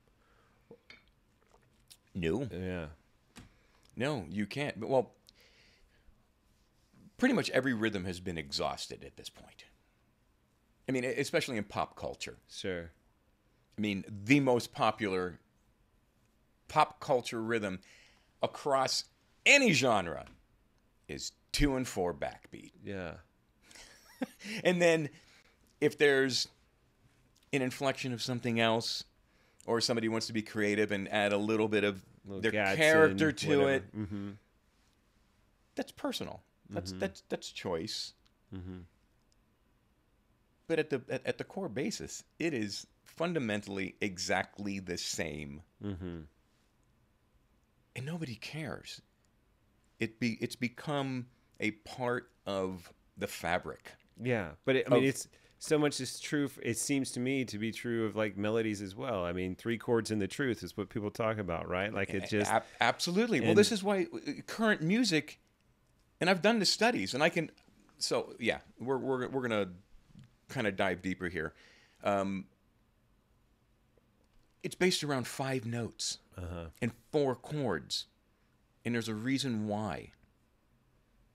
No. Yeah. No, you can't. Well, pretty much every rhythm has been exhausted at this point. I mean, especially in pop culture. Sure. I mean, the most popular pop culture rhythm across any genre is 2 and 4 backbeat. Yeah. And then if there's an inflection of something else, or somebody wants to be creative and add a little bit of their character to it, that's personal. That's choice. But at the core basis, it is fundamentally exactly the same. And nobody cares. It's become a part of the fabric. Yeah, but it's so much is true. It seems to me to be true of like melodies as well. I mean, 3 chords and the truth is what people talk about, right? Like it just absolutely. Well, this is why current music, and I've done the studies, and I can. So yeah, we're gonna kind of dive deeper here. It's based around 5 notes and 4 chords, and there's a reason why.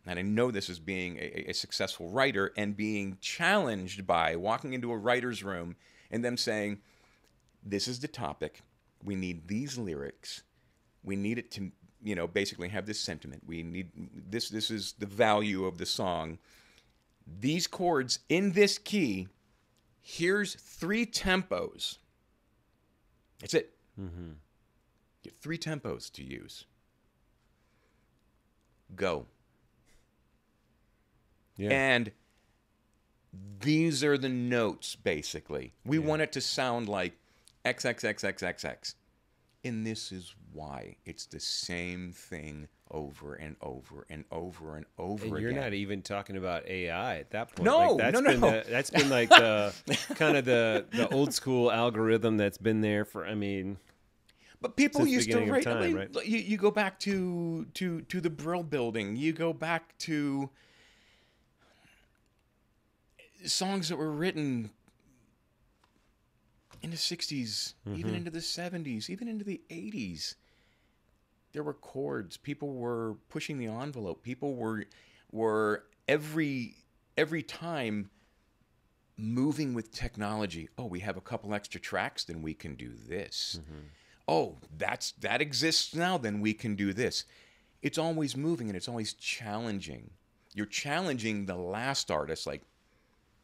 And I know this as being a successful writer and being challenged by walking into a writer's room and them saying, this is the topic. We need these lyrics. We need it to, basically have this sentiment. We need this. This is the value of the song. These chords in this key, here's 3 tempos. That's it. Get 3 tempos to use. Go. Yeah. And these are the notes, basically. We want it to sound like XXXXXX. And this is why. It's the same thing over and over and over and over again. You're not even talking about AI at that point. No, like, no. That's been like the kind of the old school algorithm that's been there for, But people used to write. Time, right? You go back to the Brill Building. You go back to songs that were written in the 60s, even into the 70s, even into the 80s. There were chords. People were pushing the envelope. People were every time moving with technology. Oh, we have a couple extra tracks, then we can do this. Oh, that exists now, then we can do this. It's always moving and it's always challenging. You're challenging the last artist, like,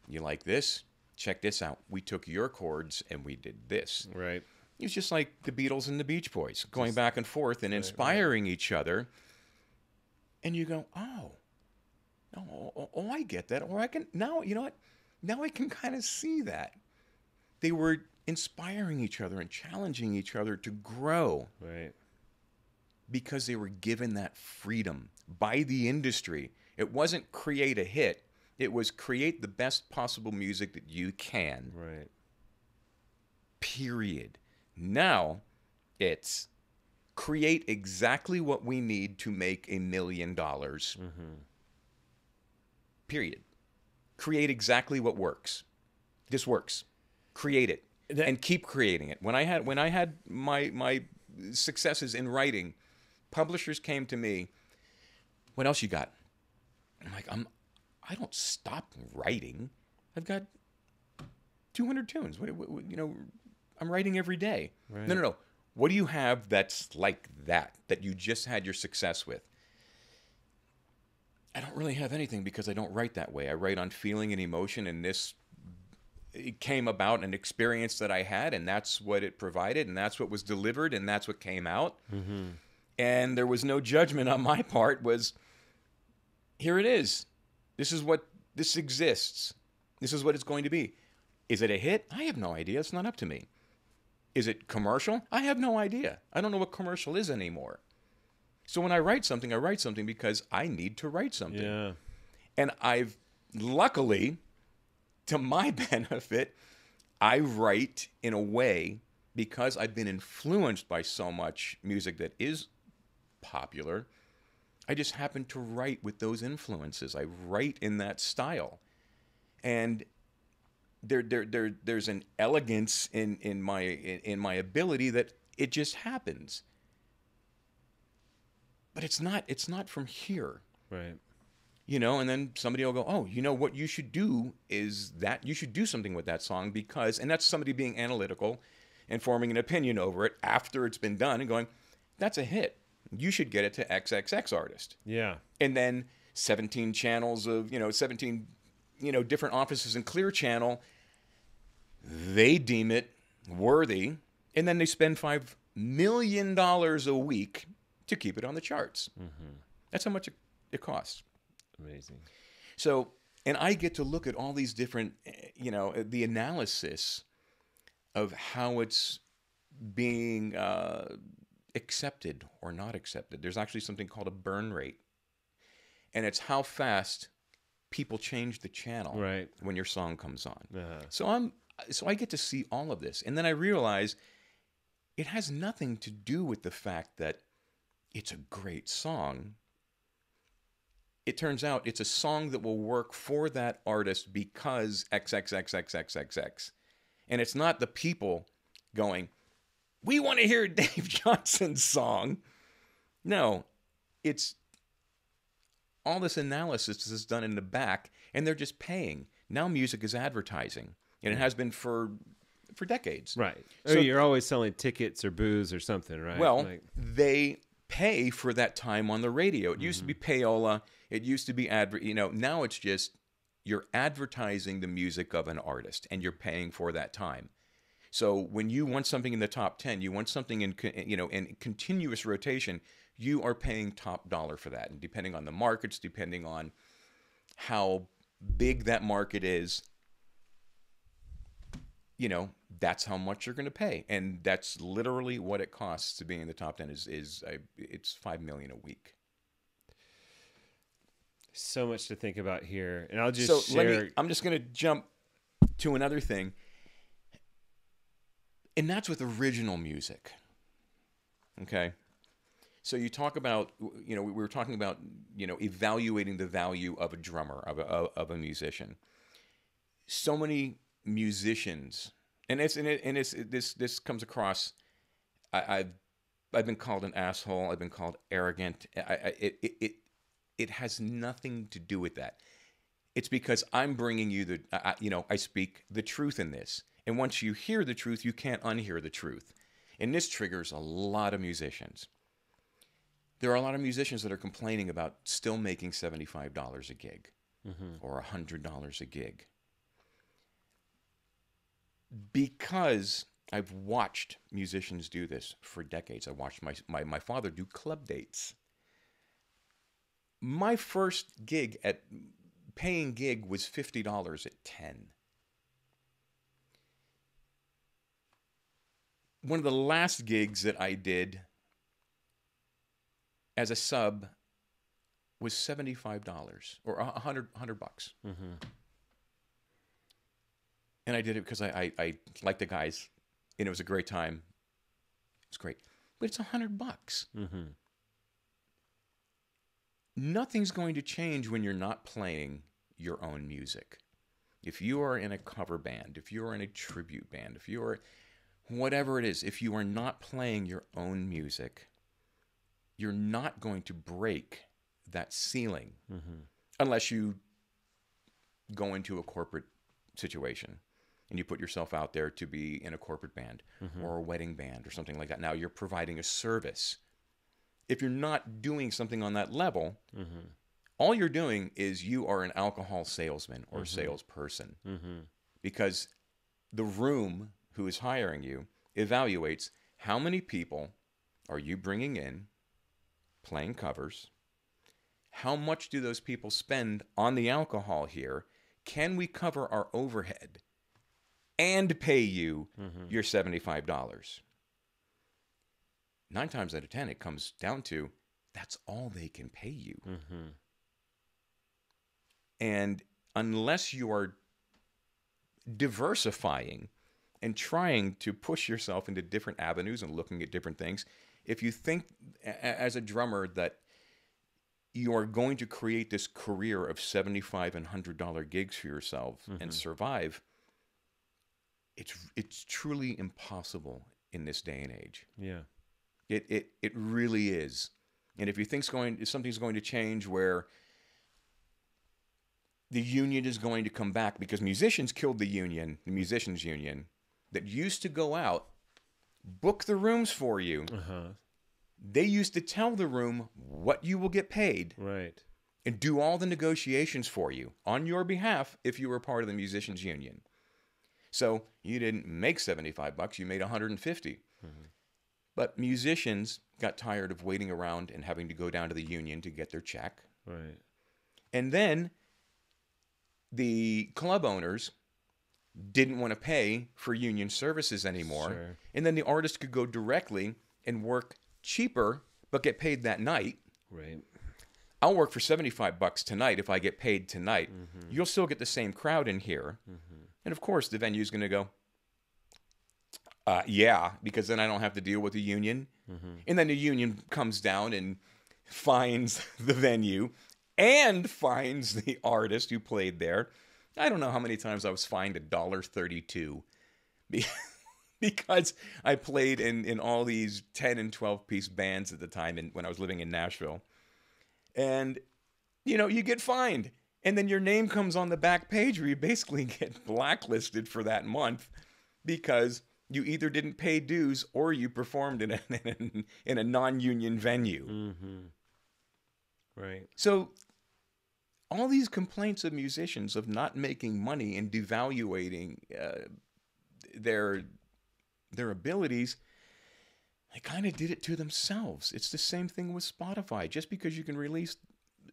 you like this? Check this out. We took your chords and we did this. Right. It's just like the Beatles and the Beach Boys going back and forth and inspiring each other. And you go, oh, I get that. Or I can, now, you know what? Now I can kind of see that. They were inspiring each other and challenging each other to grow. Right. Because they were given that freedom by the industry. It wasn't create a hit. It was create the best possible music that you can. Right. Period. Now, it's create exactly what we need to make $1 million. period. Create exactly what works. This works. Create it and keep creating it. When I had my successes in writing, publishers came to me, "What else you got?" I'm like, I don't stop writing. I've got 200 tunes. I'm writing every day. Right. No. What do you have that's like that you just had your success with? I don't really have anything because I don't write that way. I write on feeling and emotion, and it came about an experience that I had, and that's what it provided, and that's what was delivered, and that's what came out. Mm-hmm. And there was no judgment on my part. Was, here it is. This exists. This is what it's going to be. Is it a hit? I have no idea. It's not up to me. Is it commercial? I have no idea. I don't know what commercial is anymore. So when I write something because I need to write something. Yeah. And I've, luckily, to my benefit, I write in a way because I've been influenced by so much music that is popular. I just happen to write with those influences. I write in that style. And there's an elegance in my ability that it just happens. But it's not from here. Right. And then somebody will go, "Oh, what you should do is that you should do something with that song because," and that's somebody being analytical and forming an opinion over it after it's been done and going, "That's a hit. You should get it to XXX artist." Yeah. And then 17 channels of, 17, different offices in Clear Channel, they deem it worthy, and then they spend $5 million a week to keep it on the charts. Mm-hmm. That's how much it costs. Amazing. So, and I get to look at all these different, the analysis of how it's being accepted or not accepted. There's actually something called a burn rate. And it's how fast people change the channel when your song comes on. Uh-huh. So I get to see all of this. And then I realize it has nothing to do with the fact that it's a great song. It turns out it's a song that will work for that artist because XXXXXXX. And it's not the people going, "We want to hear Dave Johnson's song." No, it's all this analysis is done in the back, and they're just paying. Now music is advertising, and it has been for decades. Right. So you're always selling tickets or booze or something, right? Well, they pay for that time on the radio. It used to be payola. It used to be now it's just you're advertising the music of an artist, and you're paying for that time. So when you want something in the top 10, you want something in continuous rotation, you are paying top dollar for that. And depending on the markets, depending on how big that market is, that's how much you're going to pay. And that's literally what it costs to be in the top 10 it's $5 million a week. So much to think about here. And I'll just share. I'm just going to jump to another thing. And that's with original music. Okay? So you talk about, we were talking about, evaluating the value of a drummer, of a musician. So many musicians, this comes across. I've been called an asshole. I've been called arrogant. It has nothing to do with that. It's because I'm bringing you I speak the truth in this. And once you hear the truth, you can't unhear the truth. And this triggers a lot of musicians. There are a lot of musicians that are complaining about still making $75 a gig or $100 a gig. Because I've watched musicians do this for decades. I watched my father do club dates. My first paying gig was $50 at 10. One of the last gigs that I did as a sub was $75 or $100. Mm-hmm. And I did it because I liked the guys, and it was a great time. It was great, but it's $100. Mm-hmm. Nothing's going to change when you're not playing your own music. If you are in a cover band, if you are in a tribute band, if you are whatever it is, if you are not playing your own music, you're not going to break that ceiling unless you go into a corporate situation and you put yourself out there to be in a corporate band or a wedding band or something like that. Now you're providing a service. If you're not doing something on that level, all you're doing is you are an alcohol salesman or salesperson because the room who is hiring you evaluates how many people are you bringing in playing covers, how much do those people spend on the alcohol here, can we cover our overhead and pay you your $75? 9 times out of 10, it comes down to that's all they can pay you. And unless you are diversifying and trying to push yourself into different avenues and looking at different things, if you think as a drummer that you are going to create this career of $75 and $100 gigs for yourself and survive, it's truly impossible in this day and age. Yeah. It really is. And if you think something's going to change where the union is going to come back, because musicians killed the musicians union that used to go out, book the rooms for you. They used to tell the room what you will get paid. Right. And do all the negotiations for you on your behalf if you were part of the musicians union. So you didn't make $75, you made $150. But musicians got tired of waiting around and having to go down to the union to get their check. Right. And then the club owners didn't want to pay for union services anymore. Sure. And then the artist could go directly and work cheaper but get paid that night. Right. I'll work for $75 tonight if I get paid tonight. You'll still get the same crowd in here. And of course, the venue's going to go, yeah, because then I don't have to deal with the union. And then the union comes down and fines the venue and fines the artist who played there. I don't know how many times I was fined $1.32 because I played in all these 10 and 12-piece bands at the time when I was living in Nashville. And, you get fined. And then your name comes on the back page where you basically get blacklisted for that month because you either didn't pay dues or you performed in a non-union venue. Right. So all these complaints of musicians of not making money and devaluating their abilities, they kind of did it to themselves. It's the same thing with Spotify. Just because you can release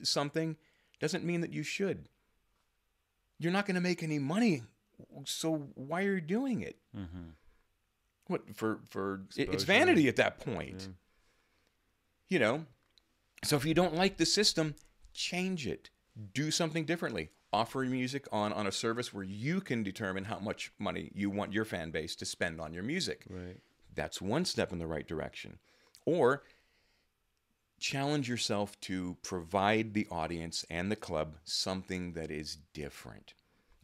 something doesn't mean that you should. You're not going to make any money, so why are you doing it? What for it's vanity at that point. So if you don't like the system, change it. Do something differently. Offer music on a service where you can determine how much money you want your fan base to spend on your music. Right. That's one step in the right direction. Or challenge yourself to provide the audience and the club something that is different.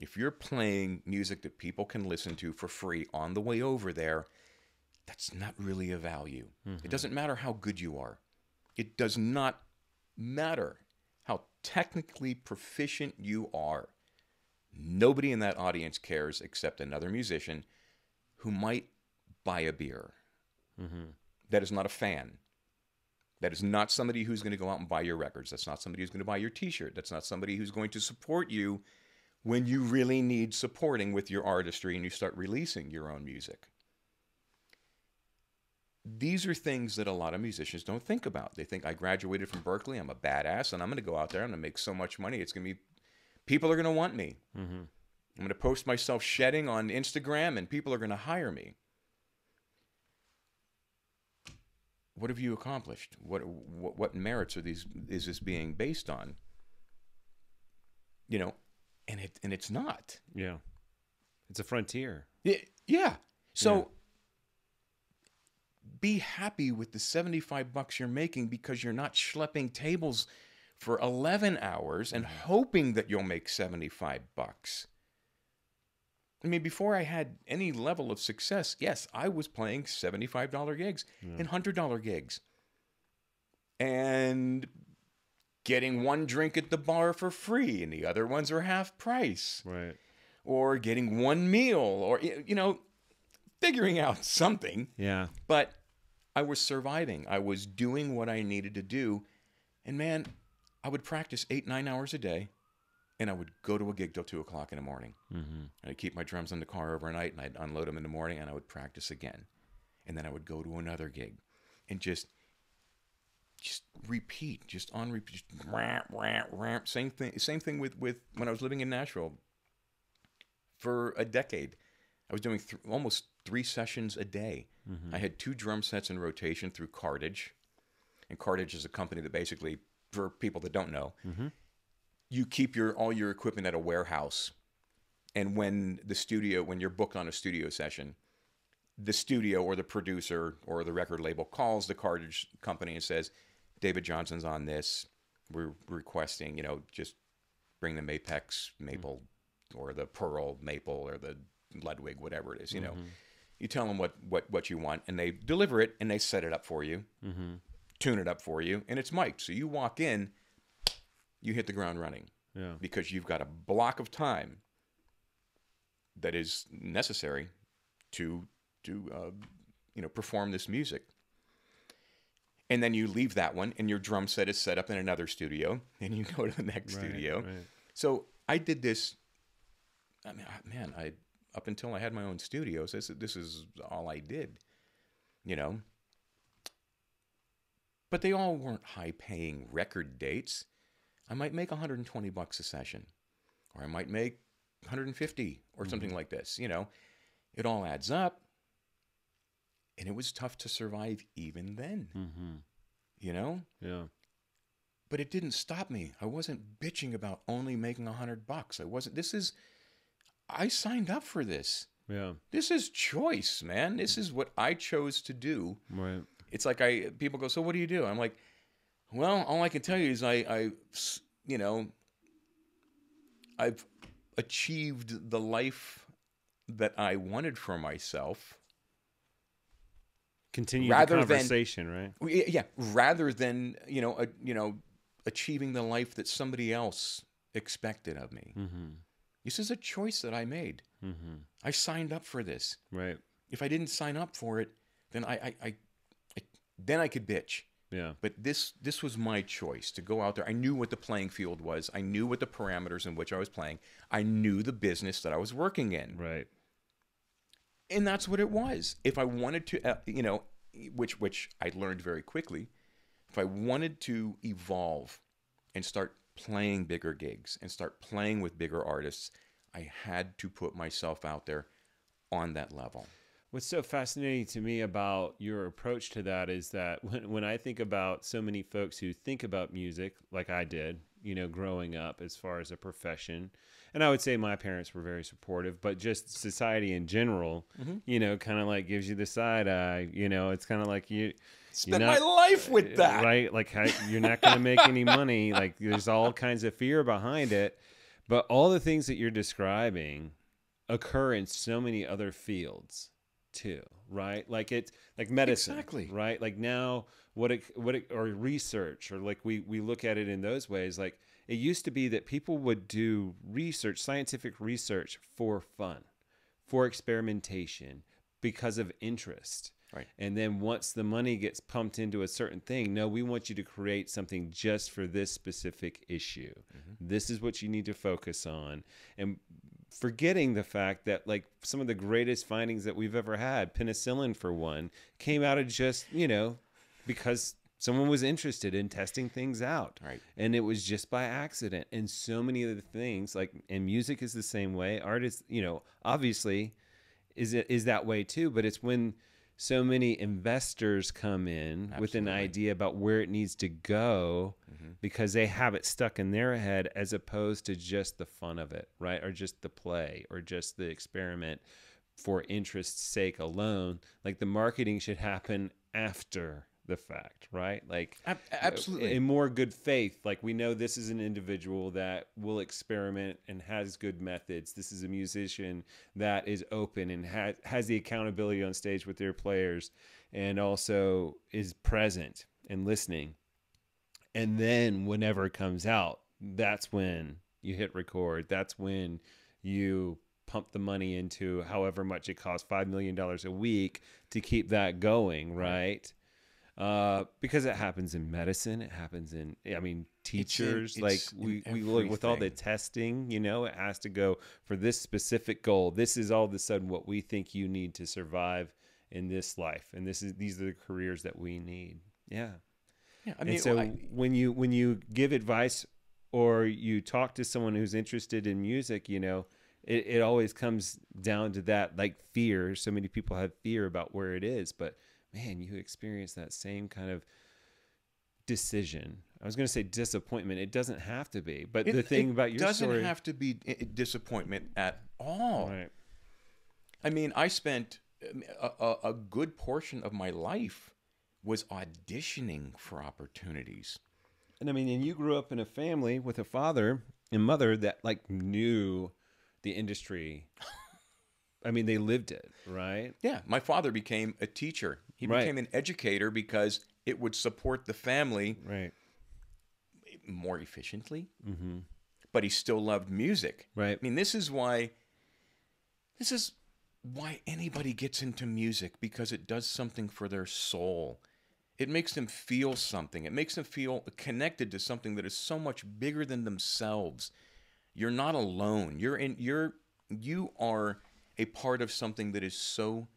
If you're playing music that people can listen to for free on the way over there, that's not really a value. It doesn't matter how good you are. It does not matter how technically proficient you are. Nobody in that audience cares except another musician who might buy a beer. That is not a fan. That is not somebody who's going to go out and buy your records. That's not somebody who's going to buy your t-shirt. That's not somebody who's going to support you when you really need supporting with your artistry and you start releasing your own music. These are things that a lot of musicians don't think about. They think, I graduated from Berkeley, I'm a badass, and I'm going to go out there, I'm going to make so much money, people are going to want me. I'm going to post myself shedding on Instagram, and people are going to hire me. What have you accomplished? What merits is this being based on? And it's not. Yeah. It's a frontier. Yeah. So be happy with the $75 you're making because you're not schlepping tables for 11 hours and hoping that you'll make $75. I mean, before I had any level of success, yes, I was playing $75 gigs and $100 gigs. And getting one drink at the bar for free and the other ones are half price. Right. Or getting one meal or, figuring out something. Yeah. But I was surviving. I was doing what I needed to do. And man, I would practice 8-9 hours a day. And I would go to a gig till 2 o'clock in the morning. Mm-hmm. And I'd keep my drums in the car overnight, and I'd unload them in the morning, and I would practice again. And then I would go to another gig, and just repeat, just on repeat, just ramp. Same thing with when I was living in Nashville for a decade. I was doing almost 3 sessions a day. Mm-hmm. I had 2 drum sets in rotation through Cartage, and Cartage is a company that basically, for people that don't know. Mm-hmm. You keep all your equipment at a warehouse, and when you're booked on a studio session, the studio or the producer or the record label calls the Cartage company and says, David Johnson's on this. We're requesting, just bring the Mapex maple or the Pearl maple or the Ludwig, whatever it is. Mm-hmm. You tell them what you want, and they deliver it, and they set it up for you, tune it up for you, and it's mic'd. So you walk in. You hit the ground running because you've got a block of time that is necessary to perform this music. And then you leave that one, and your drum set is set up in another studio, and you go to the next studio. Right. So I did this. I mean, up until I had my own studios, this is all I did, But they all weren't high-paying record dates. I might make $120 a session, or I might make $150 or something like this. It all adds up, and it was tough to survive even then. Mm-hmm. Yeah. But it didn't stop me. I wasn't bitching about only making $100. I wasn't. I signed up for this. Yeah. This is choice, man. This is what I chose to do. Right. It's like people go, so what do you do? I'm like, well, all I can tell you is I've achieved the life that I wanted for myself. Continue the conversation, right? Yeah, rather than achieving the life that somebody else expected of me. Mm-hmm. This is a choice that I made. Mm-hmm. I signed up for this. Right. If I didn't sign up for it, then I could bitch. Yeah. But this was my choice to go out there. I knew what the playing field was. I knew what the parameters in which I was playing. I knew the business that I was working in. Right. And that's what it was. If I wanted to, which I learned very quickly, if I wanted to evolve and start playing bigger gigs and start playing with bigger artists, I had to put myself out there on that level. What's so fascinating to me about your approach to that is that when I think about so many folks who think about music like I did, growing up as far as a profession, and I would say my parents were very supportive, but just society in general, kind of like gives you the side eye, it's kind of like spend my life with that, right? Like you're not going to make any money. Like there's all kinds of fear behind it, but all the things that you're describing occur in so many other fields too, right? Like it's like medicine, exactly, right? Like now or research, or like we look at it in those ways. Like it used to be that people would do research, scientific research for fun, for experimentation, because of interest. Right. And then once the money gets pumped into a certain thing, no, we want you to create something just for this specific issue. Mm-hmm. This is what you need to focus on. And forgetting the fact that like some of the greatest findings that we've ever had, penicillin for one, came out of just, because someone was interested in testing things out. Right. And it was just by accident. And so many of the things, like, and music is the same way. Art is, obviously is that way too, but it's when so many investors come in Absolutely. With an idea about where it needs to go, mm-hmm. because they have it stuck in their head as opposed to just the fun of it, right? Or just the play or just the experiment for interest's sake alone. Like the marketing should happen after the fact, right? Like Absolutely. in more good faith, like we know this is an individual that will experiment and has good methods. This is a musician that is open and has the accountability on stage with their players, and also is present and listening. And then whenever it comes out, that's when you hit record. That's when you pump the money into however much it costs, $5 million a week to keep that going, right? Because it happens in medicine. It happens in, teachers. We look with all the testing, it has to go for this specific goal. This is all of a sudden what we think you need to survive in this life. And these are the careers that we need. Yeah. Yeah. And so when you give advice or you talk to someone who's interested in music, it always comes down to that, like fear. So many people have fear about where it is, but man, you experience that same kind of decision. I was going to say disappointment. It doesn't have to be, but the thing about your story, it doesn't have to be disappointment at all. Right. I mean, I spent a good portion of my life was auditioning for opportunities. And and you grew up in a family with a father and mother that like knew the industry. They lived it, right? Yeah. My father became a teacher. He became an educator because it would support the family more efficiently. Mm-hmm. But he still loved music. Right. This is why anybody gets into music, because it does something for their soul. It makes them feel something. It makes them feel connected to something that is so much bigger than themselves. You're not alone. You are a part of something that is so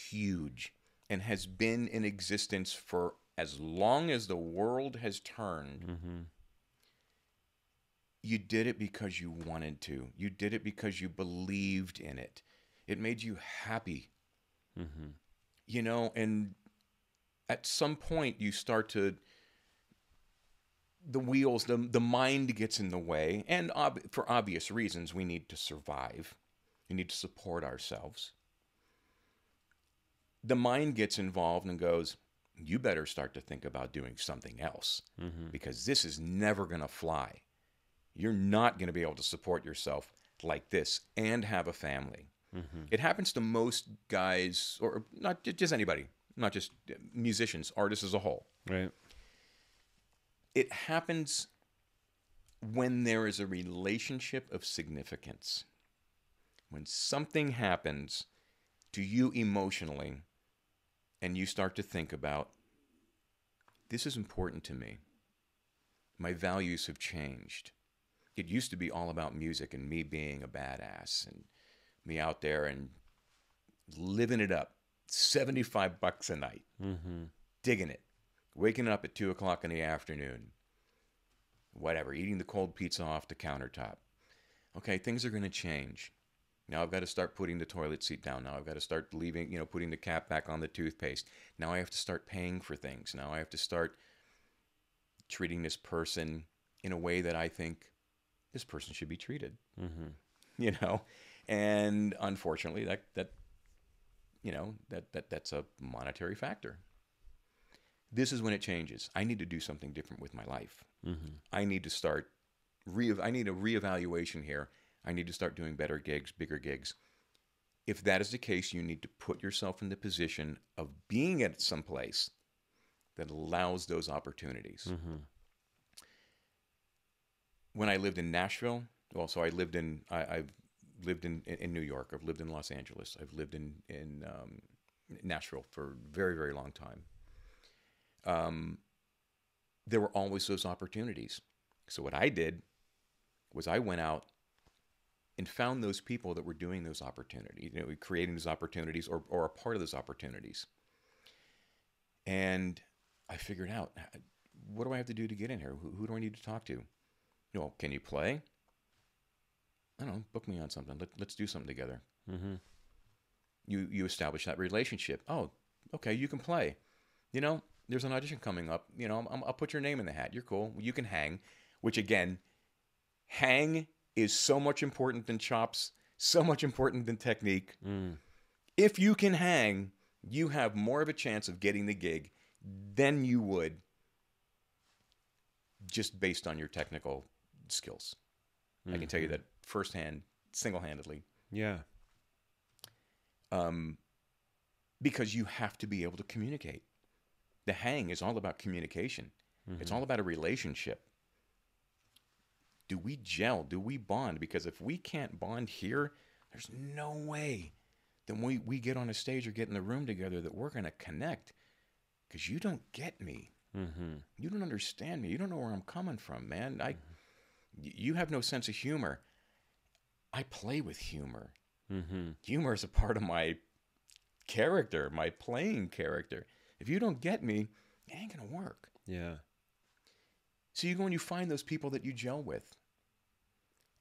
huge and has been in existence for as long as the world has turned. Mm-hmm. You did it because you wanted to. You did it because you believed in it. It made you happy. Mm-hmm. And at some point you start to, the mind gets in the way. And for obvious reasons, we need to survive. We need to support ourselves. The mind gets involved and goes, you better start to think about doing something else, because this is never going to fly. You're not going to be able to support yourself like this and have a family. Mm-hmm. It happens to most guys, or not just anybody, not just musicians, artists as a whole. Right. It happens when there is a relationship of significance. When something happens to you emotionally and you start to think about, this is important to me. My values have changed. It used to be all about music and me being a badass and me out there and living it up. $75 a night. Mm-hmm. Digging it. Waking up at 2:00 in the afternoon. Whatever. Eating the cold pizza off the countertop. Okay, things are going to change. Now I've got to start putting the toilet seat down. Now I've got to start putting the cap back on the toothpaste. Now I have to start paying for things. Now I have to start treating this person in a way that I think this person should be treated. Mm-hmm. And unfortunately that's a monetary factor. This is when it changes. I need to do something different with my life. Mm-hmm. I need to start I need a reevaluation here. I need to start doing better gigs, bigger gigs. If that is the case, you need to put yourself in the position of being at some place that allows those opportunities. Mm-hmm. When I lived in Nashville, I've lived in New York. I've lived in Los Angeles. I've lived in Nashville for a very, very long time. There were always those opportunities. So what I did was I went out and found those people that were doing those opportunities, creating those opportunities or a part of those opportunities. And I figured out, what do I have to do to get in here? Who do I need to talk to? Can you play? I don't know, book me on something. Let's do something together. Mm-hmm. You establish that relationship. Oh, okay, you can play. There's an audition coming up. I'll put your name in the hat. You're cool. You can hang, which again, hang is so much important than chops, so much important than technique. Mm. If you can hang, you have more of a chance of getting the gig than you would just based on your technical skills. I can tell you that firsthand, single-handedly. Yeah. Because you have to be able to communicate. The hang is all about communication. It's all about a relationship. Do we gel? Do we bond? Because if we can't bond here, there's no way that we get on a stage or get in the room together that we're going to connect. Because you don't get me. You don't understand me. You don't know where I'm coming from, man. You have no sense of humor. I play with humor. Humor is a part of my character, my playing character. If you don't get me, it ain't going to work. Yeah. So you go and you find those people that you gel with.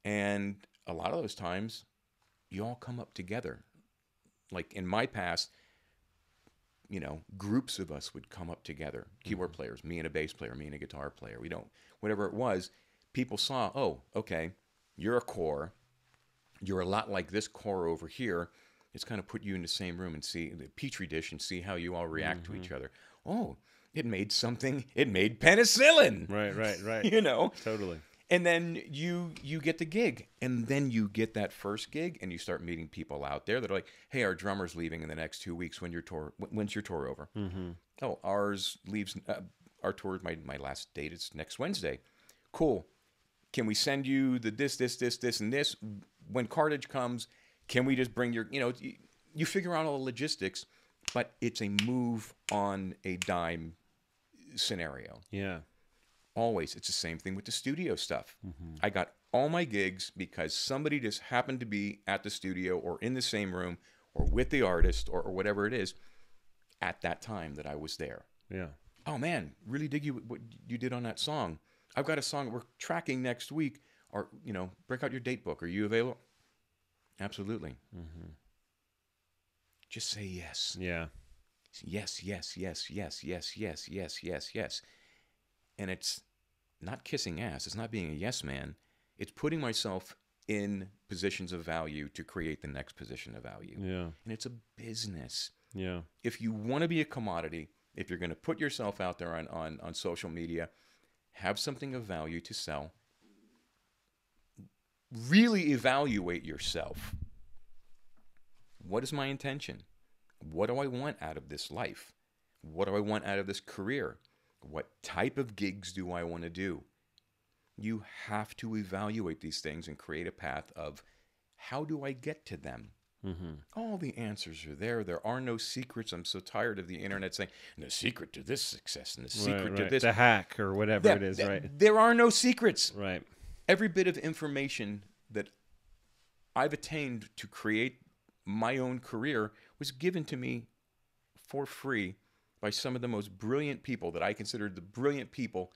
And a lot of those times, you all come up together. Like in my past, groups of us would come up together. Keyboard players, me and a bass player, me and a guitar player. Whatever it was, people saw, oh, okay, you're a core. You're a lot like this core over here. It's kind of put you in the same room and see the petri dish and see how you all react to each other. Oh, it made penicillin. Right. Totally. And then you get the gig, and then you get that first gig, and you start meeting people out there that are like, "Hey, our drummer's leaving in the next 2 weeks. When's your tour over?" Oh, ours leaves. Our tour, my last date is next Wednesday. Cool. Can we send you the this, and this? When cartage comes, can we just bring your? You figure out all the logistics, but it's a move on a dime scenario. Yeah. Always. It's the same thing with the studio stuff. I got all my gigs because somebody just happened to be at the studio or in the same room or with the artist or whatever it is at that time that I was there. Yeah. Oh, man, really dig what you did on that song. I've got a song we're tracking next week. Or, break out your date book. Are you available? Absolutely. Just say yes. Yeah. Yes, yes, yes, yes, yes, yes, yes, yes, yes. And it's not kissing ass. It's not being a yes man. It's putting myself in positions of value to create the next position of value. Yeah. And it's a business. Yeah. If you want to be a commodity, if you're going to put yourself out there on social media, have something of value to sell. Really evaluate yourself. What is my intention? What do I want out of this life? What do I want out of this career? What type of gigs do I want to do? You have to evaluate these things and create a path of how do I get to them? All the answers are there. There are no secrets. I'm so tired of the internet saying, the secret to this success and the secret to this. The hack or whatever it is, right? There are no secrets. Right. Every bit of information that I've attained to create my own career was given to me for free by some of the most brilliant people that I consider the brilliant people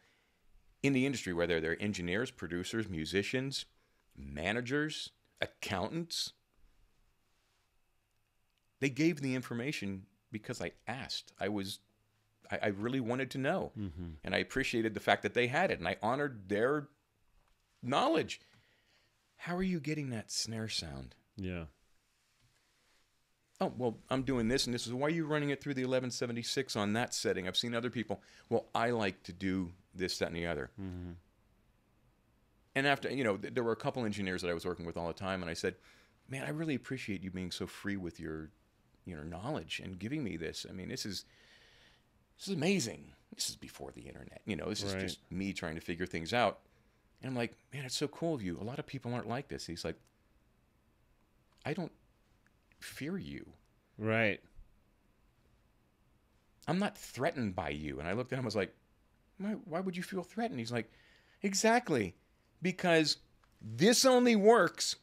in the industry, whether they're engineers, producers, musicians, managers, accountants. They gave the information because I asked. I really wanted to know. And I appreciated the fact that they had it, and I honored their knowledge. How are you getting that snare sound? Yeah. Oh, well, I'm doing this, and this is why you're running it through the 1176 on that setting. I've seen other people. Well, I like to do this, that, and the other. And after, there were a couple engineers that I was working with all the time, and I said, man, I really appreciate you being so free with your knowledge and giving me this. I mean, this is amazing. This is before the internet. This is just me trying to figure things out. And I'm like, man, it's so cool of you. A lot of people aren't like this. He's like, I don't fear you. Right. I'm not threatened by you. And I looked at him, I was like, why would you feel threatened? He's like, exactly. Because this only works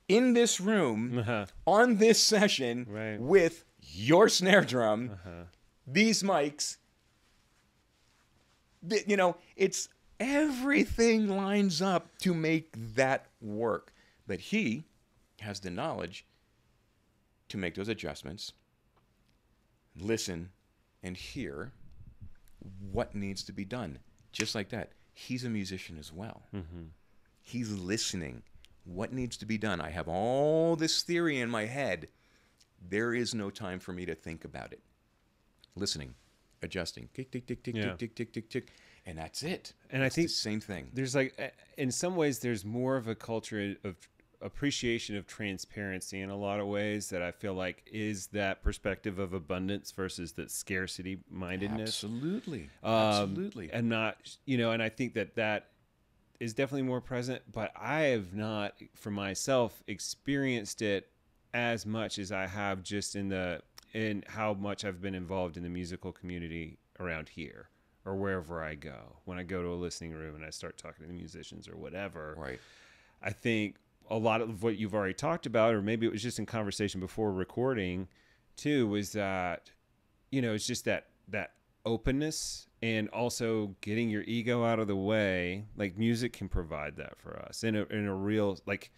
in this room on this session with your snare drum, these mics. It's everything lines up to make that work. But he has the knowledge to make those adjustments, listen, and hear what needs to be done. Just like that. He's a musician as well. He's listening. What needs to be done? I have all this theory in my head. There is no time for me to think about it. Listening. adjusting, tick, tick, tick, tick, Yeah. tick, tick, tick, tick, tick, and that's it. And I It's think the same thing. there's like, in some ways, there's more of a culture of appreciation of transparency in a lot of ways that I feel like is that perspective of abundance versus the scarcity mindedness. Absolutely, Um, absolutely. And not, and I think that is definitely more present, but I have not, for myself, experienced it as much as I have just in how much I've been involved in the musical community around here or wherever I go. When I go to a listening room and I start talking to the musicians or whatever, Right. I think a lot of what you've already talked about, or maybe it was just in conversation before recording too, was that, it's just that openness and also getting your ego out of the way. Like music can provide that for us in a real, like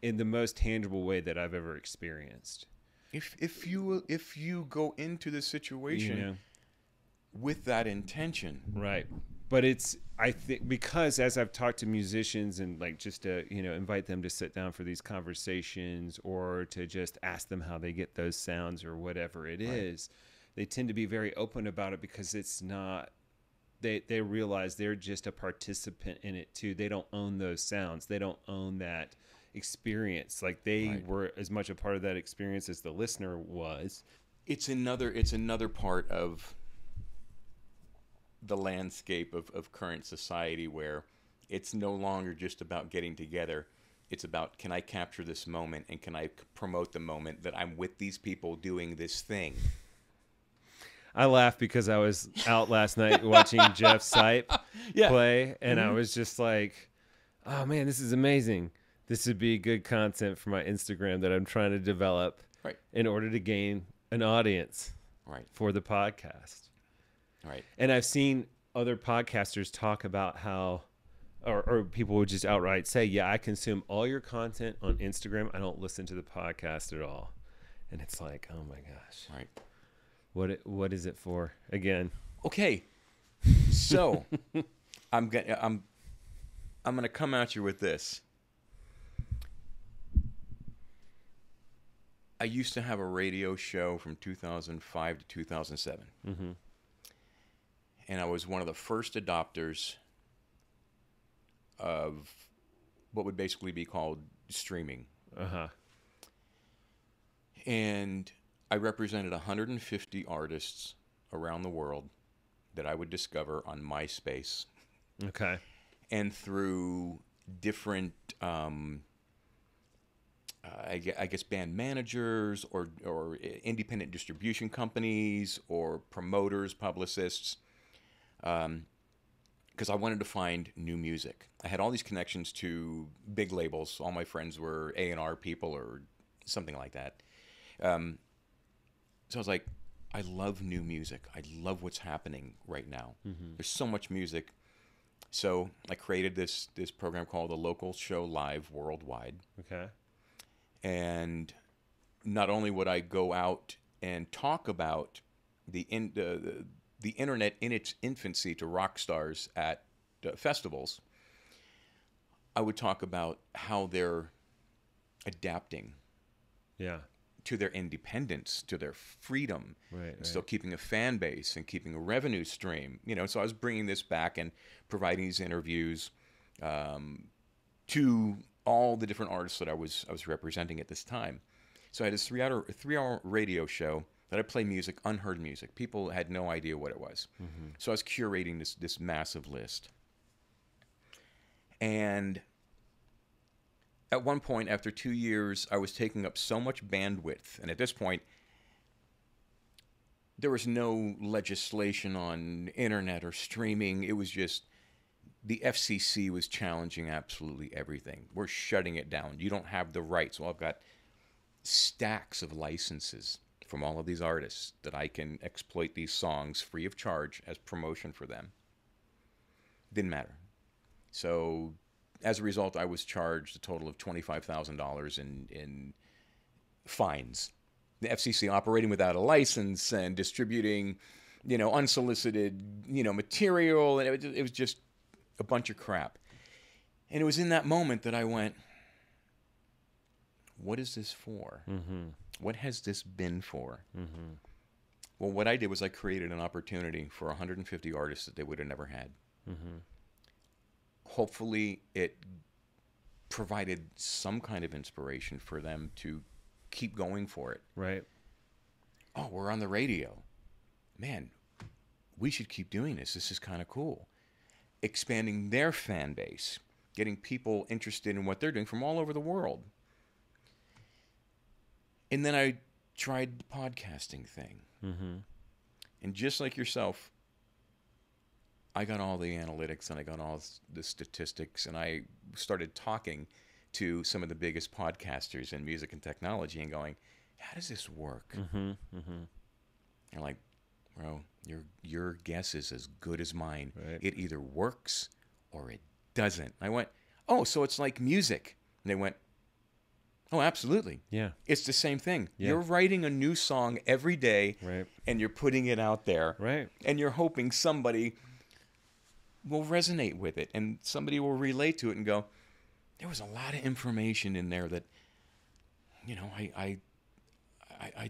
in the most tangible way that I've ever experienced. If you go into the situation with that intention, Right. But I think, because as I've talked to musicians and like just to, invite them to sit down for these conversations or to just ask them how they get those sounds or whatever it is, they tend to be very open about it because it's not, they realize they're just a participant in it too. They don't own those sounds. They don't own that experience. Like they were as much a part of that experience as the listener was. it's another part of the landscape of current society where it's no longer just about getting together. It's about, can I capture this moment and can I promote the moment that I'm with these people doing this thing? I laughed because I was out last night watching Jeff Sipe play, and I was just like, oh man, this is amazing. This would be good content for my Instagram that I'm trying to develop in order to gain an audience for the podcast. Right. And I've seen other podcasters talk about how, or people would just outright say, yeah, I consume all your content on Instagram. I don't listen to the podcast at all. And it's like, oh my gosh. Right. What is it for again? Okay. So I'm gonna come at you with this. I used to have a radio show from 2005 to 2007. Mm-hmm. And I was one of the first adopters of what would basically be called streaming. Uh-huh. And I represented 150 artists around the world that I would discover on MySpace. Okay. And through different, I guess, band managers or independent distribution companies or promoters, publicists, because I wanted to find new music. I had all these connections to big labels. All my friends were A&R people or something like that. So I was like, I love new music. I love what's happening right now. Mm-hmm. There's so much music. So I created this program called The Local Show Live Worldwide. Okay. And not only would I go out and talk about the internet in its infancy to rock stars at festivals, I would talk about how they're adapting to their independence, to their freedom, still keeping a fan base and keeping a revenue stream. So I was bringing this back and providing these interviews to all the different artists that I was representing at this time. So I had this three-hour radio show that I play music, unheard music. People had no idea what it was. Mm-hmm. So I was curating this massive list. And at one point, after 2 years, I was taking up so much bandwidth. And at this point, there was no legislation on internet or streaming. It was just the FCC was challenging absolutely everything. We're shutting it down. You don't have the rights. Well, I've got stacks of licenses from all of these artists that I can exploit these songs free of charge as promotion for them. Didn't matter. So as a result, I was charged a total of $25,000 in fines. The FCC operating without a license and distributing, unsolicited, material. And it was just a bunch of crap. And it was in that moment that I went, what is this for? Mm-hmm. What has this been for? Mm-hmm. Well, what I did was I created an opportunity for 150 artists that they would have never had. Mm-hmm. Hopefully, it provided some kind of inspiration for them to keep going for it. Right. Oh, we're on the radio. Man, we should keep doing this. This is kind of cool. Expanding their fan base, getting people interested in what they're doing from all over the world. And then I tried the podcasting thing. Mm-hmm. And just like yourself, I got all the analytics and I got all the statistics, and I started talking to some of the biggest podcasters in music and technology and going, how does this work? Mm-hmm. Mm-hmm. They're like, bro, your guess is as good as mine. Right. It either works or it doesn't. I went, oh, so it's like music. And they went, oh, absolutely. Yeah. It's the same thing. Yeah. You're writing a new song every day, Right. and you're putting it out there. Right. And you're hoping somebody will resonate with it and somebody will relate to it and go, there was a lot of information in there that, you know, I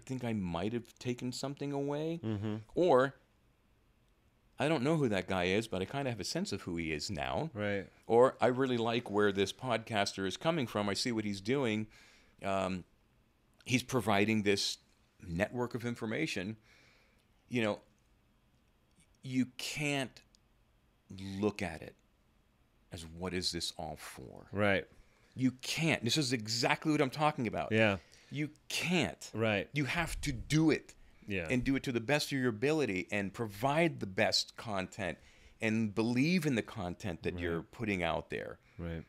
think I might have taken something away. Mm-hmm. Or I don't know who that guy is, but I kind of have a sense of who he is now. Right. Or I really like where this podcaster is coming from. I see what he's doing. He's providing this network of information. You know, you can't look at it as what is this all for? Right. You can't. This is exactly what I'm talking about. Yeah. You can't. Right. You have to do it. Yeah. And do it to the best of your ability and provide the best content and believe in the content that you're putting out there. Right.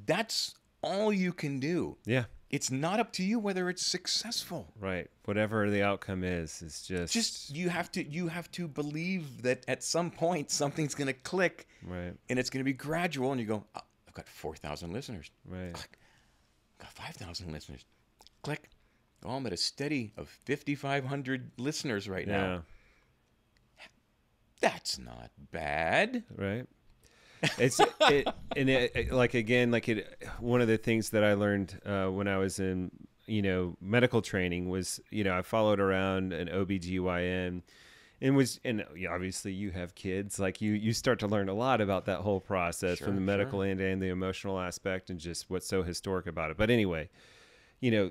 That's all you can do. Yeah. It's not up to you whether it's successful. Right. Whatever the outcome is just You have to believe that at some point something's going to click. Right. And it's going to be gradual, and you go, oh, I've got 4,000 listeners. Right. Click. Got 5,000 listeners. Click. Oh, I'm at a steady of 5,500 listeners right now. That's not bad. Right. One of the things that I learned when I was in, medical training was, I followed around an OBGYN and obviously you have kids, like you start to learn a lot about that whole process from the medical end and the emotional aspect and just what's so historic about it. But anyway,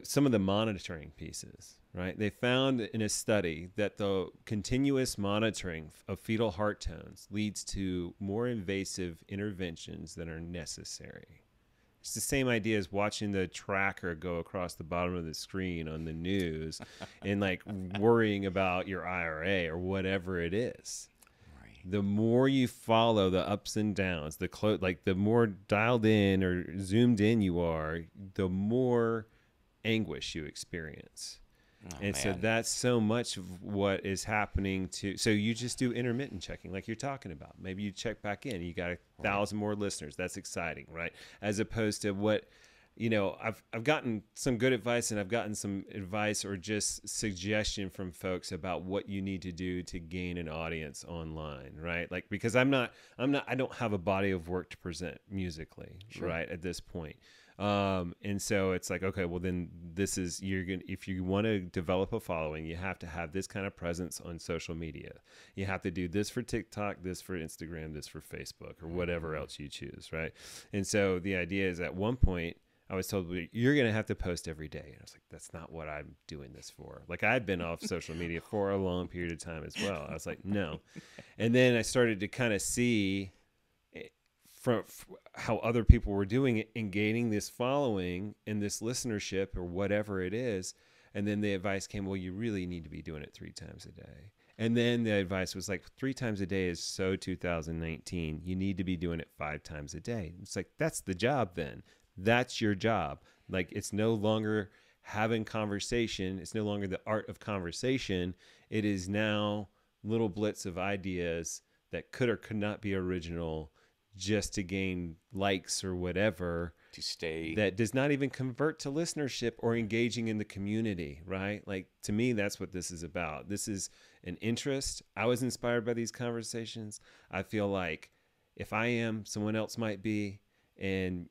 some of the monitoring pieces, right? They found in a study that the continuous monitoring of fetal heart tones leads to more invasive interventions than are necessary. It's the same idea as watching the tracker go across the bottom of the screen on the news and like worrying about your IRA or whatever it is. The more you follow the ups and downs, the more dialed in or zoomed in you are, the more anguish you experience. So that's so much of what is happening so you just do intermittent checking like you're talking about. Maybe you check back in, you got 1,000 more listeners. That's exciting, right? As opposed to what, I've gotten some good advice and I've gotten some advice or just suggestion from folks about what you need to do to gain an audience online, right? Like, because I don't have a body of work to present musically, right? At this point. And so it's like, okay, well then if you want to develop a following, you have to have this kind of presence on social media. You have to do this for TikTok, this for Instagram, this for Facebook or whatever else you choose. Right. And so the idea is at one point I was told you're going to have to post every day. And I was like, that's not what I'm doing this for. Like I'd been off social media for a long period of time as well. I was like, no. And then I started to kind of see from how other people were doing it and gaining this following and this listenership or whatever it is. And then the advice came, well, you really need to be doing it 3 times a day. And then the advice was like 3 times a day is so 2019. You need to be doing it 5 times a day. It's like, that's the job then. That's your job. Like it's no longer having conversation. It's no longer the art of conversation. It is now little blitz of ideas that could or could not be original just to gain likes or whatever, to stay, that does not even convert to listenership or engaging in the community, right? Like to me, that's what this is about. This is an interest. I was inspired by these conversations. I feel like if I am, someone else might be, and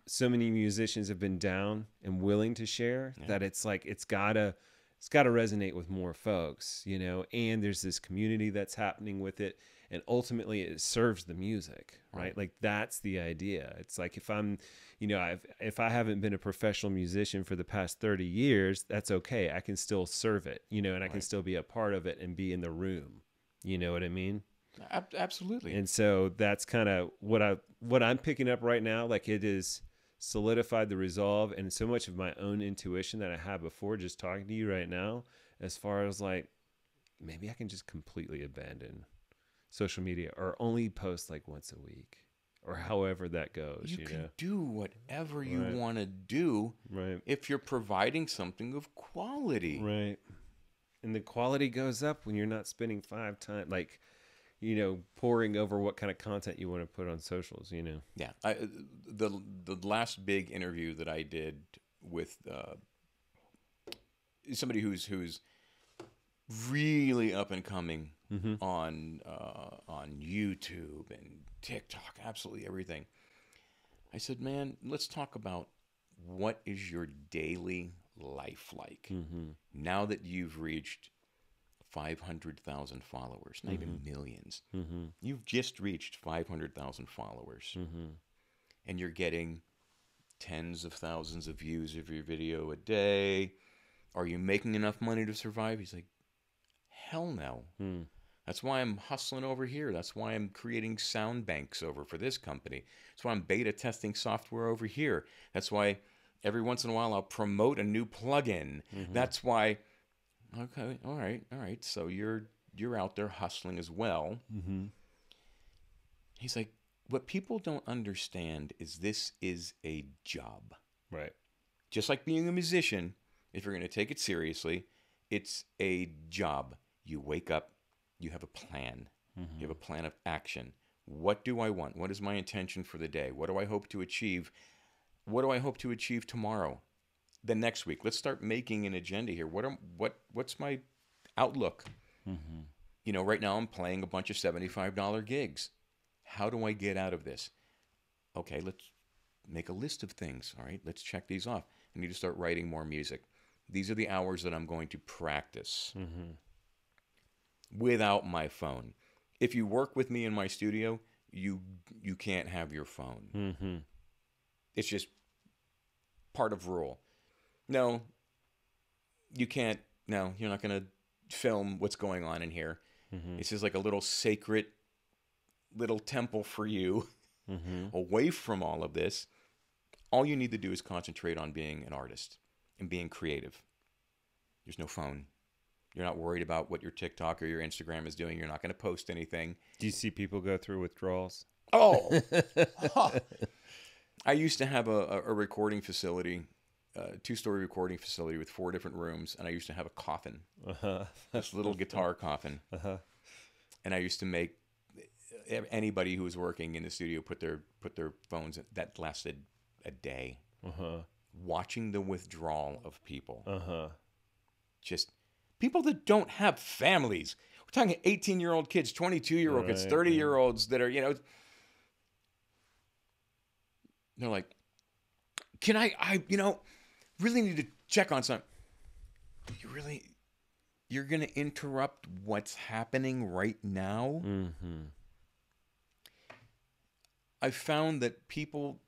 so many musicians have been down and willing to share that it's like, it's gotta it's got to resonate with more folks, you know, and there's this community that's happening with it. And ultimately it serves the music, right? Like that's the idea. It's like if I'm, you know, if I haven't been a professional musician for the past 30 years, that's okay. I can still serve it, you know, and I can still be a part of it and be in the room. You know what I mean? Absolutely. And so that's kind of what I'm picking up right now. Like it is solidified the resolve and so much of my own intuition that I had before just talking to you right now, as far as like, maybe I can just completely abandon social media or only post like once a week or however that goes. You can know? do whatever you want to do if you're providing something of quality. Right. And the quality goes up when you're not spending 5 times, like, you know, poring over what kind of content you want to put on socials, you know? Yeah. The last big interview that I did with somebody who's really up and coming on YouTube and TikTok, absolutely everything. I said, man, let's talk about what is your daily life like now that you've reached 500,000 followers, not even millions. You've just reached 500,000 followers, and you're getting tens of thousands of views of your video a day. Are you making enough money to survive? He's like, hell no. That's why I'm hustling over here. That's why I'm creating sound banks over for this company. That's why I'm beta testing software over here. That's why every once in a while I'll promote a new plugin. That's why, okay, all right. So you're out there hustling as well. He's like, what people don't understand is this is a job. Right. Just like being a musician, if you're going to take it seriously, it's a job. You wake up, you have a plan. You have a plan of action. What do I want? What is my intention for the day? What do I hope to achieve? What do I hope to achieve tomorrow? The next week? Let's start making an agenda here. What's my outlook? You know, right now I'm playing a bunch of $75 gigs. How do I get out of this? Okay, let's make a list of things. All right, let's check these off. I need to start writing more music. These are the hours that I'm going to practice without my phone. If you work with me in my studio, you can't have your phone. It's just part of rule. No, you can't. No, you're not going to film what's going on in here. It's just like a little sacred little temple for you away from all of this. All you need to do is concentrate on being an artist and being creative. There's no phone. You're not worried about what your TikTok or your Instagram is doing. You're not going to post anything. Do you see people go through withdrawals? Oh! I used to have a recording facility, a 2-story recording facility with 4 different rooms, and I used to have a coffin, this little guitar coffin. And I used to make anybody who was working in the studio put their phones in. That lasted a day. Watching the withdrawal of people. Just people that don't have families. We're talking 18-year-old kids, 22-year-old kids, 30-year-olds that are, you know, they're like, can I you know, really need to check on something. You're going to interrupt what's happening right now? I found that people,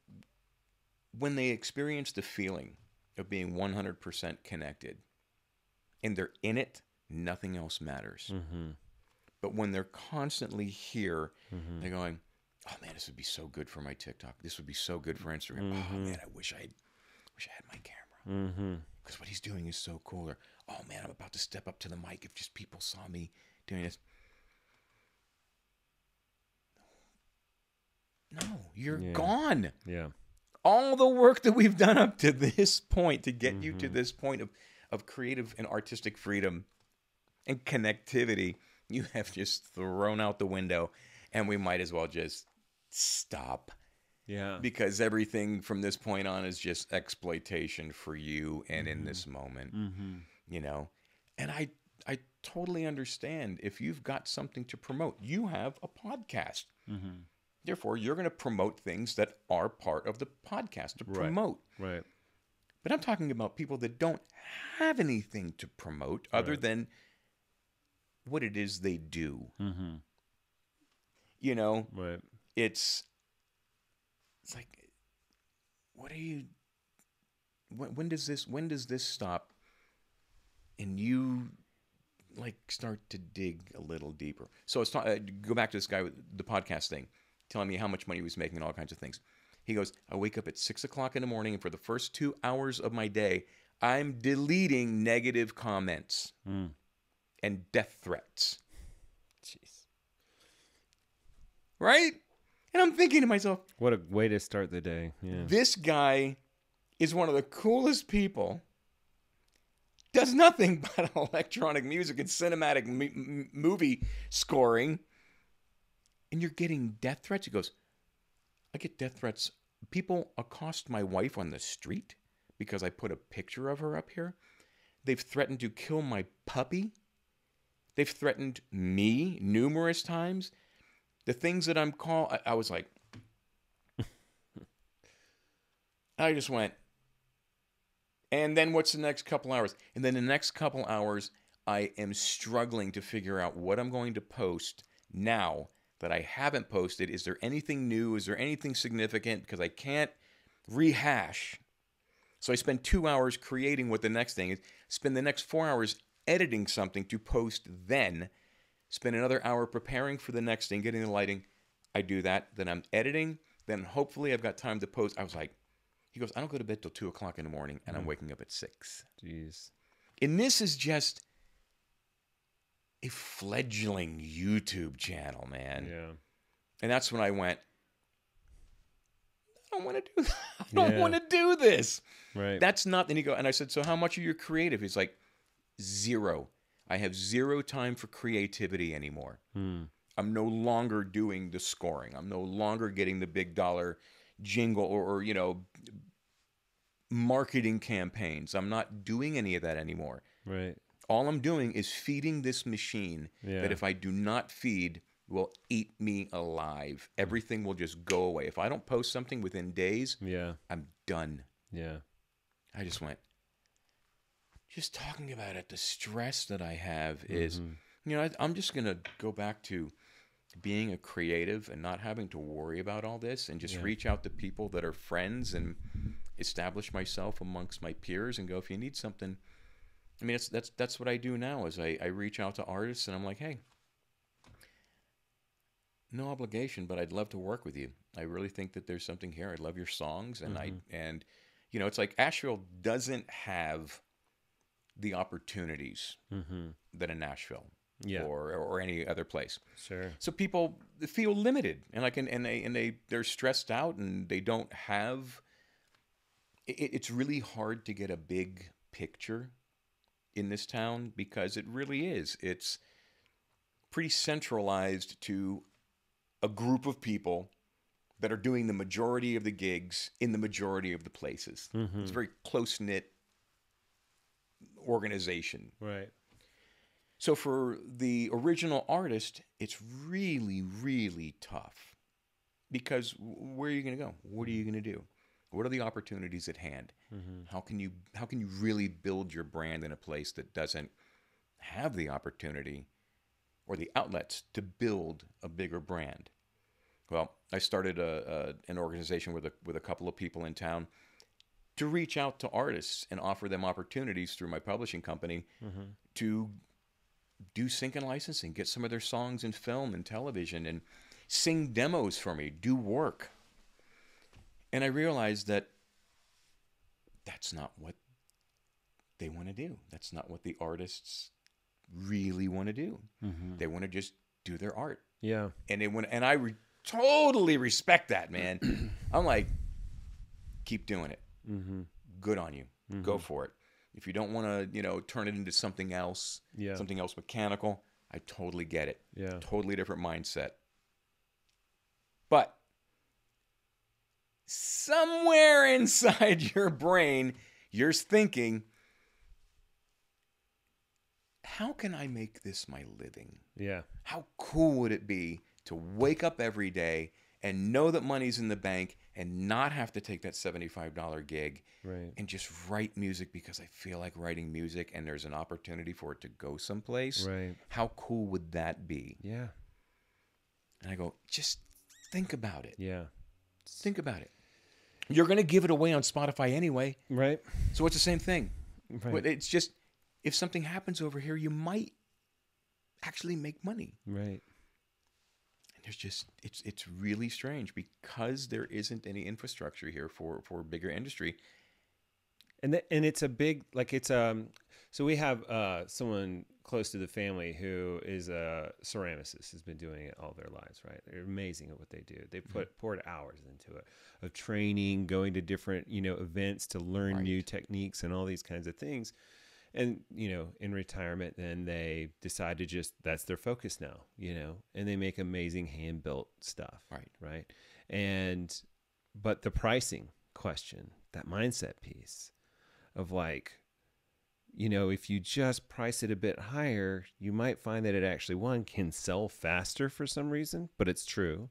when they experience the feeling of being 100% connected and they're in it, nothing else matters. But when they're constantly here, they're going, oh man, this would be so good for my TikTok. This would be so good for Instagram. Oh man, I wish I had my camera. Because what he's doing is so cool. Or, oh man, I'm about to step up to the mic if just people saw me doing this. No, you're gone. Yeah. All the work that we've done up to this point to get you to this point of creative and artistic freedom and connectivity, you have just thrown out the window, and we might as well just stop. Yeah. Because everything from this point on is just exploitation for you and in this moment, you know? And I totally understand if you've got something to promote. You have a podcast. Therefore, you're going to promote things that are part of the podcast to promote. Right. But I'm talking about people that don't have anything to promote other than what it is they do. Mm-hmm. You know, Right. it's like, what are you? When does this stop? And you like start to dig a little deeper. So it's go back to this guy with the podcast thing, telling me how much money he was making and all kinds of things. He goes, I wake up at 6 o'clock in the morning, and for the first 2 hours of my day, I'm deleting negative comments and death threats. Jeez. Right? And I'm thinking to myself, What a way to start the day. Yeah. this guy is one of the coolest people. Does nothing but electronic music and cinematic movie scoring. And you're getting death threats? He goes, I get death threats. People accost my wife on the street because I put a picture of her up here. They've threatened to kill my puppy. They've threatened me numerous times. The things that I'm called, I was like, I just went, and then what's the next couple hours? And then the next couple hours, I am struggling to figure out what I'm going to post now that I haven't posted. Is there anything new? Is there anything significant? Because I can't rehash. So I spend 2 hours creating what the next thing is, spend the next 4 hours editing something to post then, spend another hour preparing for the next thing, getting the lighting. I do that. Then I'm editing. Then hopefully I've got time to post. I was like, he goes, I don't go to bed till 2 o'clock in the morning, and I'm waking up at 6. Jeez. And this is just a fledgling YouTube channel, man. Yeah. And that's when I went, I don't want to do that. I don't Yeah. want to do this. Right. That's not, then you go, and I said, so how much are you creative? He's like, 0. I have 0 time for creativity anymore. I'm no longer doing the scoring. I'm no longer getting the big dollar jingle or you know, marketing campaigns. I'm not doing any of that anymore. Right. All I'm doing is feeding this machine that if I do not feed, will eat me alive. Everything will just go away. If I don't post something within days, I'm done. Yeah. I just went, just talking about it, the stress that I have is, you know, I'm just going to go back to being a creative and not having to worry about all this and just reach out to people that are friends and establish myself amongst my peers and go, if you need something. I mean, that's what I do now is I reach out to artists and I'm like, hey, no obligation, but I'd love to work with you. I really think that there's something here. I love your songs. And and you know, it's like Asheville doesn't have the opportunities that a Nashville or any other place. Sure. So people feel limited and they're stressed out and they don't have, it's really hard to get a big picture in this town because it really is. It's pretty centralized to a group of people that are doing the majority of the gigs in the majority of the places. It's a very close-knit organization. Right. So for the original artist, it's really, really tough because where are you going to go? What are you going to do? What are the opportunities at hand? How can you really build your brand in a place that doesn't have the opportunity or the outlets to build a bigger brand? Well, I started an organization with a couple of people in town to reach out to artists and offer them opportunities through my publishing company to do sync and licensing, get some of their songs in film and television, and sing demos for me, do work. And I realized that that's not what they want to do. That's not what the artists really want to do. They want to just do their art. Yeah. And I totally respect that, man. I'm like, keep doing it. Good on you. Go for it. If you don't want to, turn it into something else, something else mechanical, I totally get it. Yeah. Totally different mindset. But somewhere inside your brain, you're thinking, how can I make this my living? Yeah. How cool would it be to wake up every day and know that money's in the bank and not have to take that $75 gig Right. and just write music because I feel like writing music and there's an opportunity for it to go someplace. Right. How cool would that be? Yeah. And I go, just think about it. Yeah. Think about it. You're going to give it away on Spotify anyway. Right. So it's the same thing. Right. But it's just, if something happens over here, you might actually make money. Right. And there's just, it's really strange because there isn't any infrastructure here for bigger industry. And it's a big, like it's so we have someone close to the family who is a ceramicist, has been doing it all their lives, right? They're amazing at what they do. They poured hours into it, of training, going to different, events to learn new techniques and all these kinds of things. And, in retirement, then they decide to just, that's their focus now, and they make amazing hand-built stuff. Right. But the pricing question, that mindset piece of like, if you just price it a bit higher, you might find that it actually, one, can sell faster for some reason, but it's true.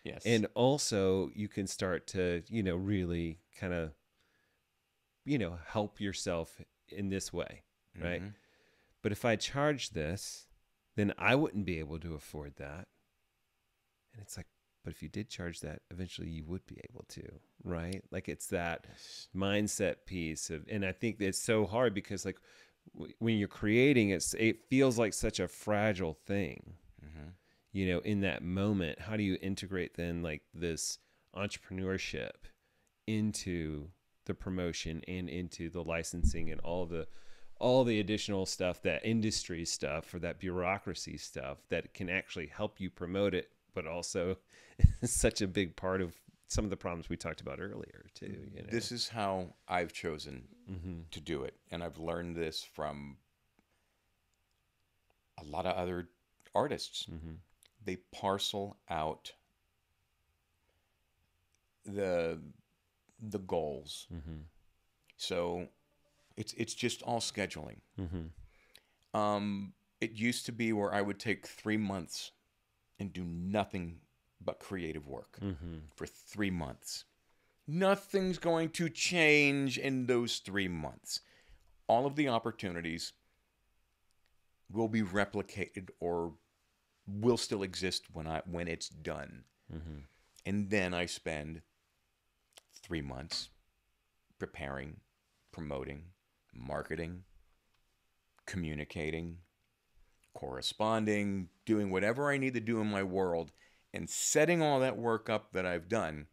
Yes. And also you can start to, really kind of, help yourself in this way, right? Mm-hmm. But if I charge this, then I wouldn't be able to afford that. And it's like, but if you did charge that, eventually you would be able to, right? Like it's that mindset piece of, and I think it's so hard because like when you're creating, it feels like such a fragile thing, in that moment. How do you integrate then like this entrepreneurship into the promotion and into the licensing and all the additional stuff, that industry stuff or that bureaucracy stuff that can actually help you promote it, but also is such a big part of some of the problems we talked about earlier too. This is how I've chosen to do it. And I've learned this from a lot of other artists. They parcel out the goals. So it's just all scheduling. It used to be where I would take 3 months and do nothing but creative work for 3 months. Nothing's going to change in those 3 months. All of the opportunities will be replicated or will still exist when it's done. And then I spend 3 months preparing, promoting, marketing, communicating, corresponding, doing whatever I need to do in my world, and setting all that work up that I've done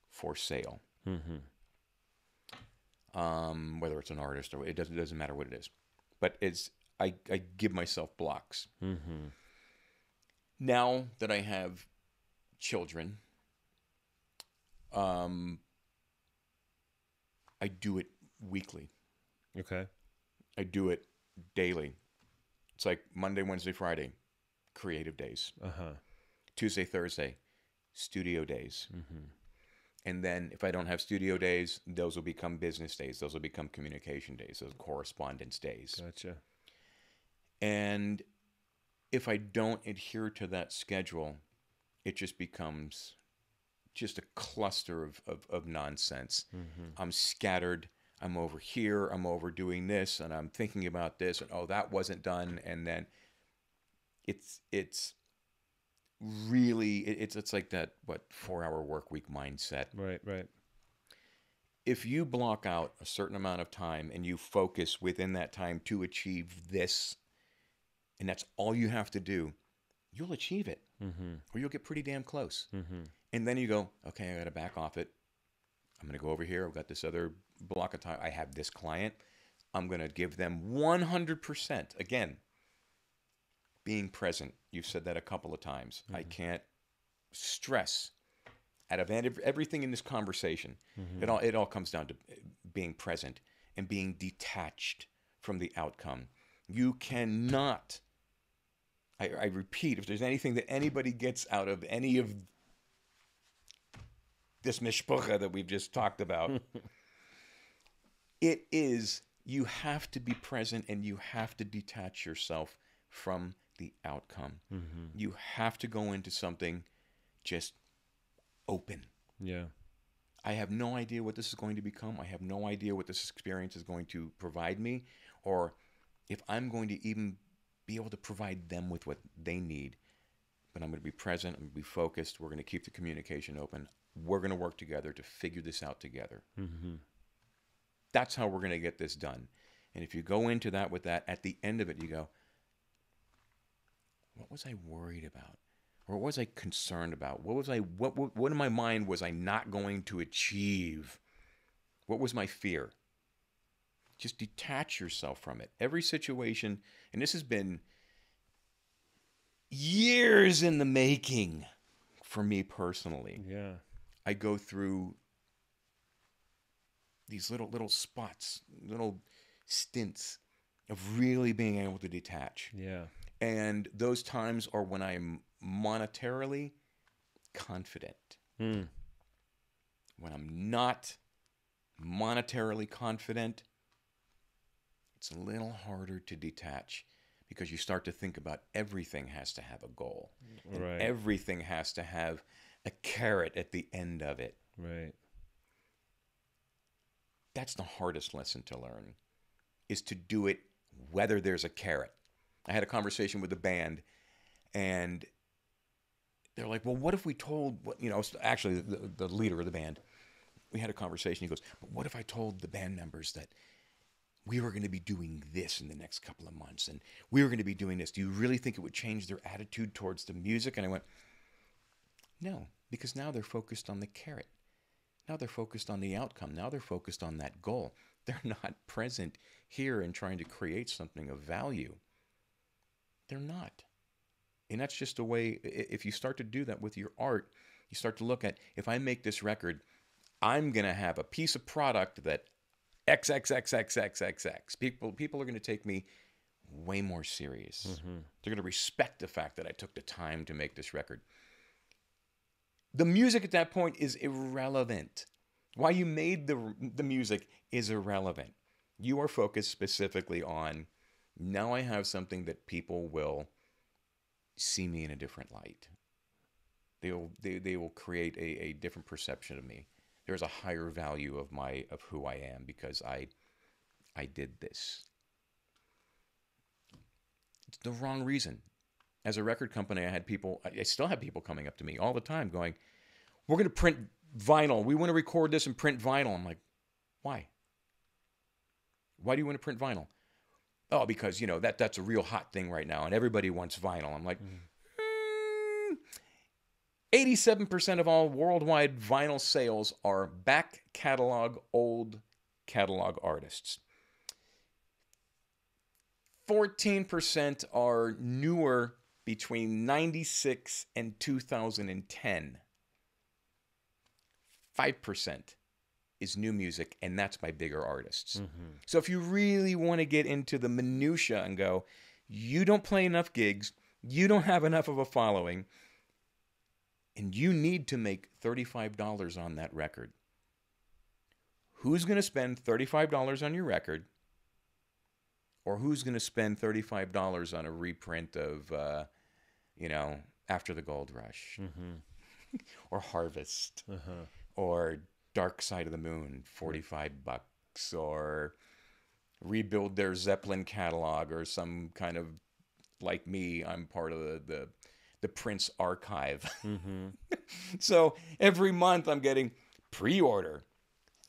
for sale. Whether it's an artist or it doesn't matter what it is, but I give myself blocks. Now that I have children, I do it weekly. Okay. I do it daily. It's like Monday, Wednesday, Friday, creative days. Tuesday, Thursday, studio days. And then if I don't have studio days, those will become business days. Those will become communication days. Those correspondence days. Gotcha. And if I don't adhere to that schedule, it just becomes just a cluster of nonsense. I'm scattered. I'm over here. I'm over doing this, and I'm thinking about this, and oh, that wasn't done. And then it's really it's like that 4-hour work week mindset. Right. If you block out a certain amount of time and you focus within that time to achieve this, and that's all you have to do, you'll achieve it, or you'll get pretty damn close. And then you go, okay, I got to back off it. I'm going to go over here. I've got this other block of time. I have this client. I'm going to give them 100%. Again, being present. You've said that a couple of times. I can't stress out of everything in this conversation. It all comes down to being present and being detached from the outcome. You cannot, I repeat, if there's anything that anybody gets out of any of this mishpucha that we've just talked about, it is you have to be present and you have to detach yourself from the outcome. You have to go into something just open. Yeah. I have no idea what this is going to become. I have no idea what this experience is going to provide me, or if I'm going to even be able to provide them with what they need. But I'm going to be present. I'm going to be focused. We're going to keep the communication open. We're going to work together to figure this out together. Mm-hmm. That's how we're going to get this done. And if you go into that with that, at the end of it, you go, what was I worried about? Or what was I concerned about? What in my mind was I not going to achieve? What was my fear? Just detach yourself from it. Every situation, and this has been years in the making for me personally. Yeah. I go through these little spots, little stints of really being able to detach. Yeah. And those times are when I'm monetarily confident. When I'm not monetarily confident, it's a little harder to detach because you start to think about everything has to have a goal. And Right. everything has to have a carrot at the end of it. Right. That's the hardest lesson to learn, is to do it whether there's a carrot. I had a conversation with the band, and they're like, well, what if we told, actually the leader of the band, we had a conversation. He goes, but what if I told the band members that we were going to be doing this in the next couple of months, and we were going to be doing this? Do you really think it would change their attitude towards the music? And I went, no, because now they're focused on the carrot. Now they're focused on the outcome. Now they're focused on that goal. They're not present here and trying to create something of value. They're not. And that's just a way, if you start to do that with your art, you start to look at, if I make this record, I'm going to have a piece of product that XXXXXXX. People are going to take me way more serious. Mm-hmm. They're going to respect the fact that I took the time to make this record. The music at that point is irrelevant. Why you made the music is irrelevant. You are focused specifically on, now I have something that people will see me in a different light. They will create a different perception of me. There's a higher value of who I am because I did this. It's the wrong reason. As a record company, I still have people coming up to me all the time going, we're going to print vinyl. We want to record this and print vinyl. I'm like, why? Why do you want to print vinyl? Oh, because, that's a real hot thing right now, and everybody wants vinyl. I'm like, 87% of all worldwide vinyl sales are back catalog, old catalog artists. 14% are newer between 96 and 2010. 5% is new music, and that's by bigger artists. Mm-hmm. So if you really want to get into the minutia and go, you don't play enough gigs, you don't have enough of a following, and you need to make $35 on that record. Who's going to spend $35 on your record? Or who's going to spend $35 on a reprint of, After the Gold Rush? Mm-hmm. Or Harvest? Uh-huh. Or Dark Side of the Moon, $45, or rebuild their Zeppelin catalog, or some kind of, like me, I'm part of the Prince archive. Mm-hmm. So every month I'm getting pre-order,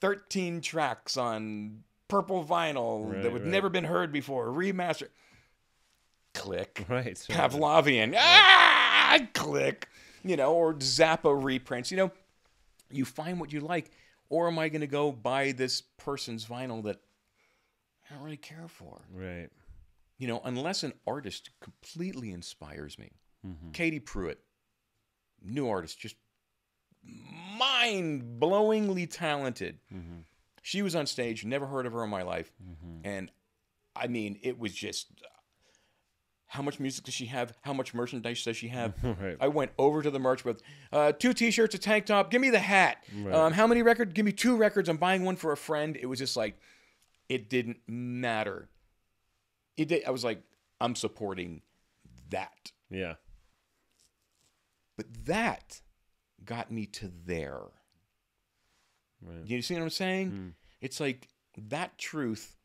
13 tracks on purple vinyl that would never been heard before, remaster. Click. Right. So Pavlovian. Click. Or Zappa reprints. You find what you like, or am I going to go buy this person's vinyl that I don't really care for? Right. Unless an artist completely inspires me. Mm-hmm. Katie Pruitt, new artist, just mind-blowingly talented. Mm-hmm. She was on stage, never heard of her in my life. Mm-hmm. And, it was just, how much music does she have? How much merchandise does she have? Right. I went over to the merch with 2 T-shirts, a tank top. Give me the hat. Right. How many records? Give me 2 records. I'm buying one for a friend. It was just like, it didn't matter. I was like, I'm supporting that. Yeah. But that got me to there. Right. You see what I'm saying? It's like that truth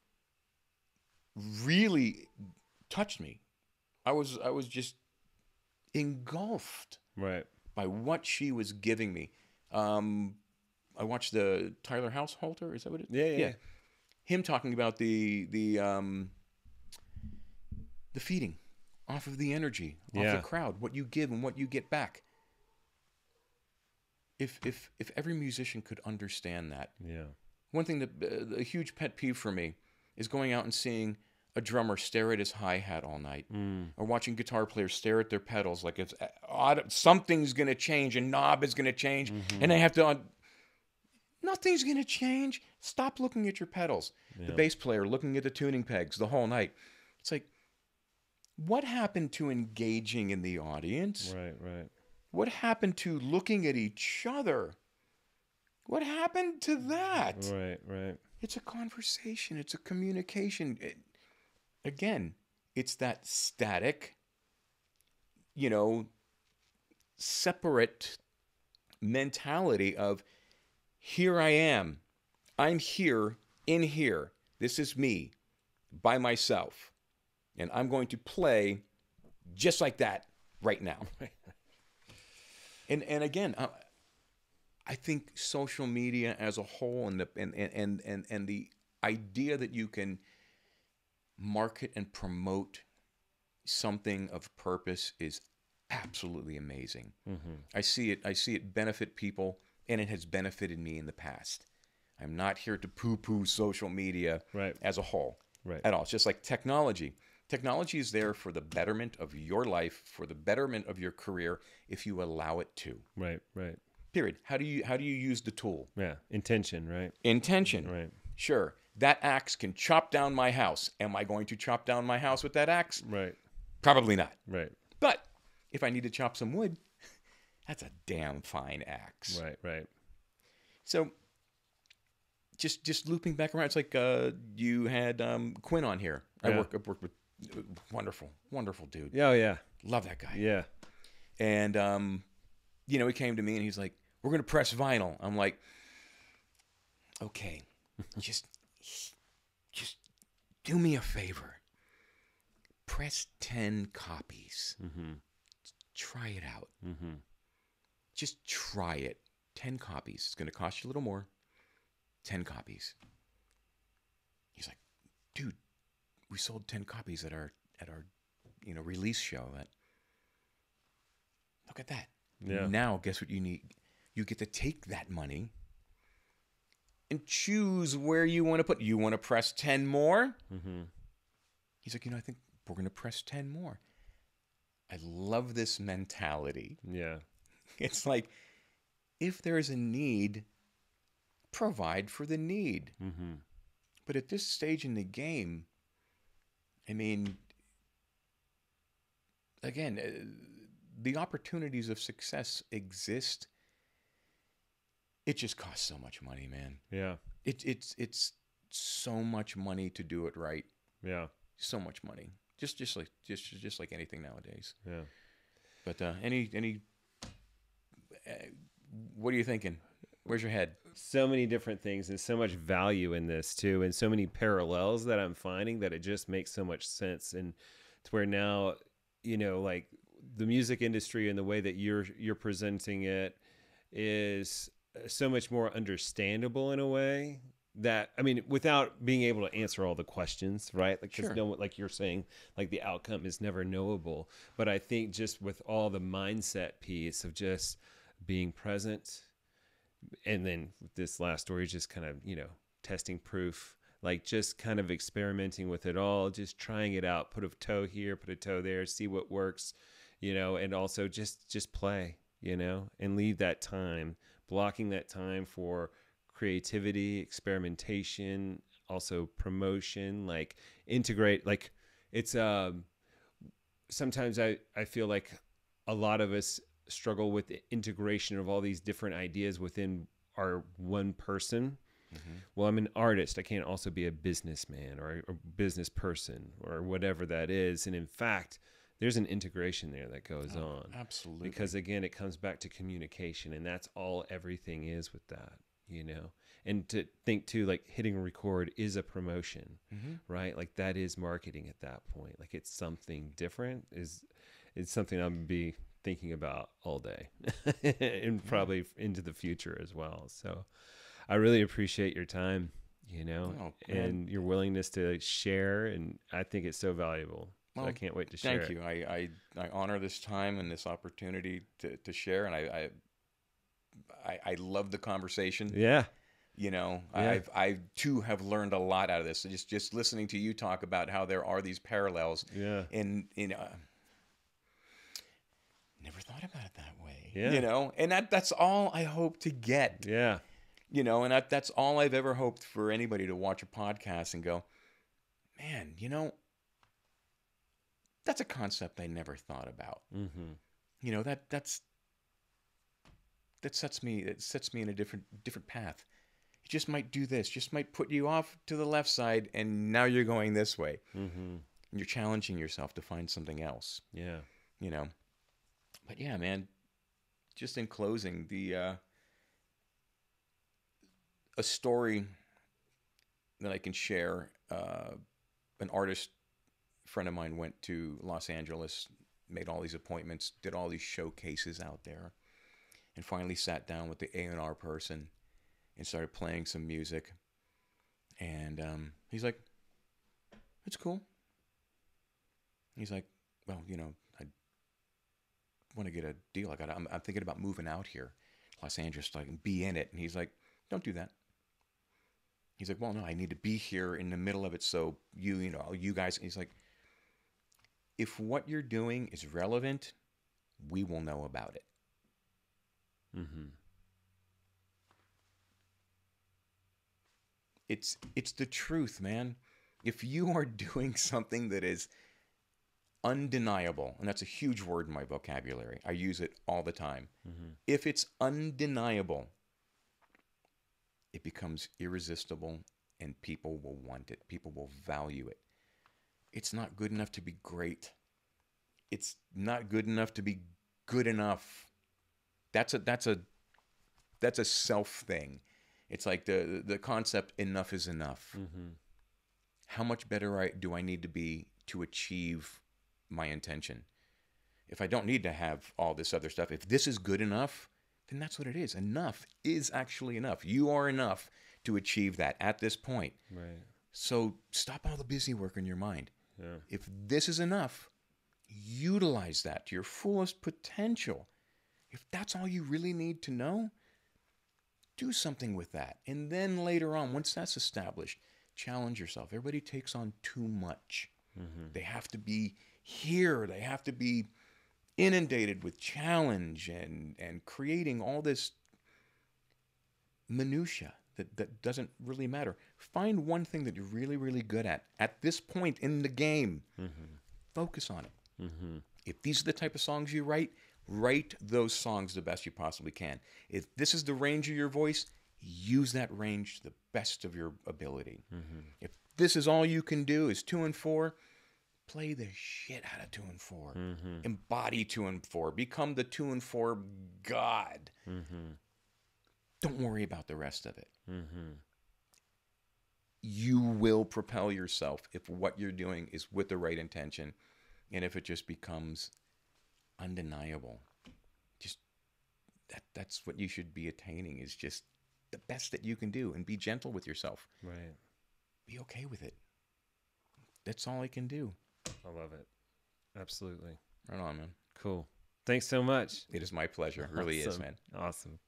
really touched me. I was just engulfed Right. by what she was giving me. I watched the Tyler Householder. Is that what it is? Yeah. Him talking about the feeding off of the energy, off the crowd, what you give and what you get back. If every musician could understand that. Yeah. One thing that a huge pet peeve for me is going out and seeing a drummer stare at his hi-hat all night, or watching guitar players stare at their pedals like it's something's going to change, a knob is going to change, and they have to... Nothing's going to change. Stop looking at your pedals. Yeah. The bass player looking at the tuning pegs the whole night. It's like, what happened to engaging in the audience? Right. What happened to looking at each other? What happened to that? Right. It's a conversation. It's a communication. Again, it's that static, separate mentality of, here I am. I'm here, in here. This is me, by myself. And I'm going to play just like that right now. And again, I think social media as a whole and the idea that you can market and promote something of purpose is absolutely amazing. I see it benefit people. And it has benefited me in the past. I'm not here to poo-poo social media as a whole at all. It's just like technology. Technology is there for the betterment of your life, for the betterment of your career, if you allow it to. Right. Period. How do you use the tool? Yeah. Intention, right? Intention. Right. Sure. That axe can chop down my house. Am I going to chop down my house with that axe? Right. Probably not. Right. But if I need to chop some wood, that's a damn fine axe. Right. So, just looping back around, it's like you had Quinn on here. I've worked with wonderful dude. Oh yeah, love that guy. Yeah, and he came to me and he's like, "We're gonna press vinyl." I'm like, "Okay, just do me a favor. Press 10 copies. Try it out." Just try it. 10 copies. It's going to cost you a little more. 10 copies. He's like, "Dude, we sold 10 copies at our release show. Look at that." Yeah. Now, guess what you need? You get to take that money and choose where you want to put. You want to press 10 more? He's like, I think we're going to press 10 more. I love this mentality. Yeah. It's like, if there's a need, provide for the need. But at this stage in the game, I mean, again, the opportunities of success exist. It just costs so much money, man. Yeah. It's so much money to do it right. Yeah. So much money. Just like anything nowadays. Yeah. But what are you thinking? Where's your head? So many different things and so much value in this too, and so many parallels that I'm finding that it just makes so much sense. And to where now, like the music industry and the way that you're presenting it is so much more understandable in a way that, I mean, without being able to answer all the questions, right? Like, because like you're saying, like the outcome is never knowable. But I think just with all the mindset piece of just being present, and then with this last story, just kind of, testing proof, like just kind of experimenting with it all, just trying it out, put a toe here, put a toe there, see what works, and also just play, and leave that time, blocking that time for creativity, experimentation, also promotion, like integrate, like it's, sometimes I feel like a lot of us struggle with the integration of all these different ideas within our one person. Well, I'm an artist. I can't also be a businessman or a business person or whatever that is. And in fact, there's an integration there that goes on. Absolutely. Because again, it comes back to communication, and that's all everything is with that, and to think too, like hitting record is a promotion, Mm-hmm. right? Like that is marketing at that point. Like it's something different. It's something I'm gonna be thinking about all day and probably into the future as well. So I really appreciate your time, Oh, and your willingness to share. And I think it's so valuable. So I Well, can't wait to share thank you. I honor this time and this opportunity to share, and I love the conversation. Yeah. Yeah. I too have learned a lot out of this. Just listening to you talk about how there are these parallels. Yeah. And never thought about it that way. Yeah. And that's all I hope to get. Yeah. And that's all I've ever hoped for anybody to watch a podcast and go, man, that's a concept I never thought about. Mm-hmm. That sets me in a different path. It just might do this, just might put you off to the left side, and now you're going this way. Mm-hmm. And you're challenging yourself to find something else. Yeah. But yeah, man, just in closing, a story that I can share, an artist friend of mine went to Los Angeles, made all these appointments, did all these showcases out there, and finally sat down with the A&R person and started playing some music. And he's like, it's cool. He's like, well, I want to get a deal. I'm thinking about moving out here, Los Angeles, so I can be in it. And he's like, don't do that. He's like, well, no, I need to be here in the middle of it. So you guys, he's like, if what you're doing is relevant, we will know about it. Mm-hmm. It's the truth, man. If you are doing something that is undeniable, and that's a huge word in my vocabulary, I use it all the time. Mm-hmm. If it's undeniable, it becomes irresistible, and people will want it. People will value it. It's not good enough to be great. It's not good enough to be good enough. That's a self thing. It's like the concept enough is enough. Mm-hmm. How much better do I need to be to achieve my intention? If I don't need to have all this other stuff, if this is good enough, then that's what it is. Enough is actually enough. You are enough to achieve that at this point. Right. So stop all the busy work in your mind. Yeah. If this is enough, utilize that to your fullest potential. If that's all you really need to know, do something with that. And then later on, once that's established, challenge yourself. Everybody takes on too much. Mm-hmm. They have to be here. They have to be inundated with challenge and creating all this minutia that doesn't really matter. Find one thing that you're really, really good at this point in the game. Mm-hmm. Focus on it. Mm-hmm. If these are the type of songs you write those songs the best you possibly can. If this is the range of your voice, use that range to the best of your ability. Mm-hmm. If this is all you can do is 2 and 4, play the shit out of 2 and 4. Mm-hmm. Embody 2 and 4. Become the 2 and 4 god. Mm-hmm. Don't worry about the rest of it. Mm-hmm. You will propel yourself if what you're doing is with the right intention, and if it just becomes undeniable. Just that's what you should be attaining, is just the best that you can do, and be gentle with yourself. Right. Be okay with it. That's all I can do. I love it. Absolutely. Right on, man. Cool. Thanks so much. It is my pleasure. It really is, man. Awesome.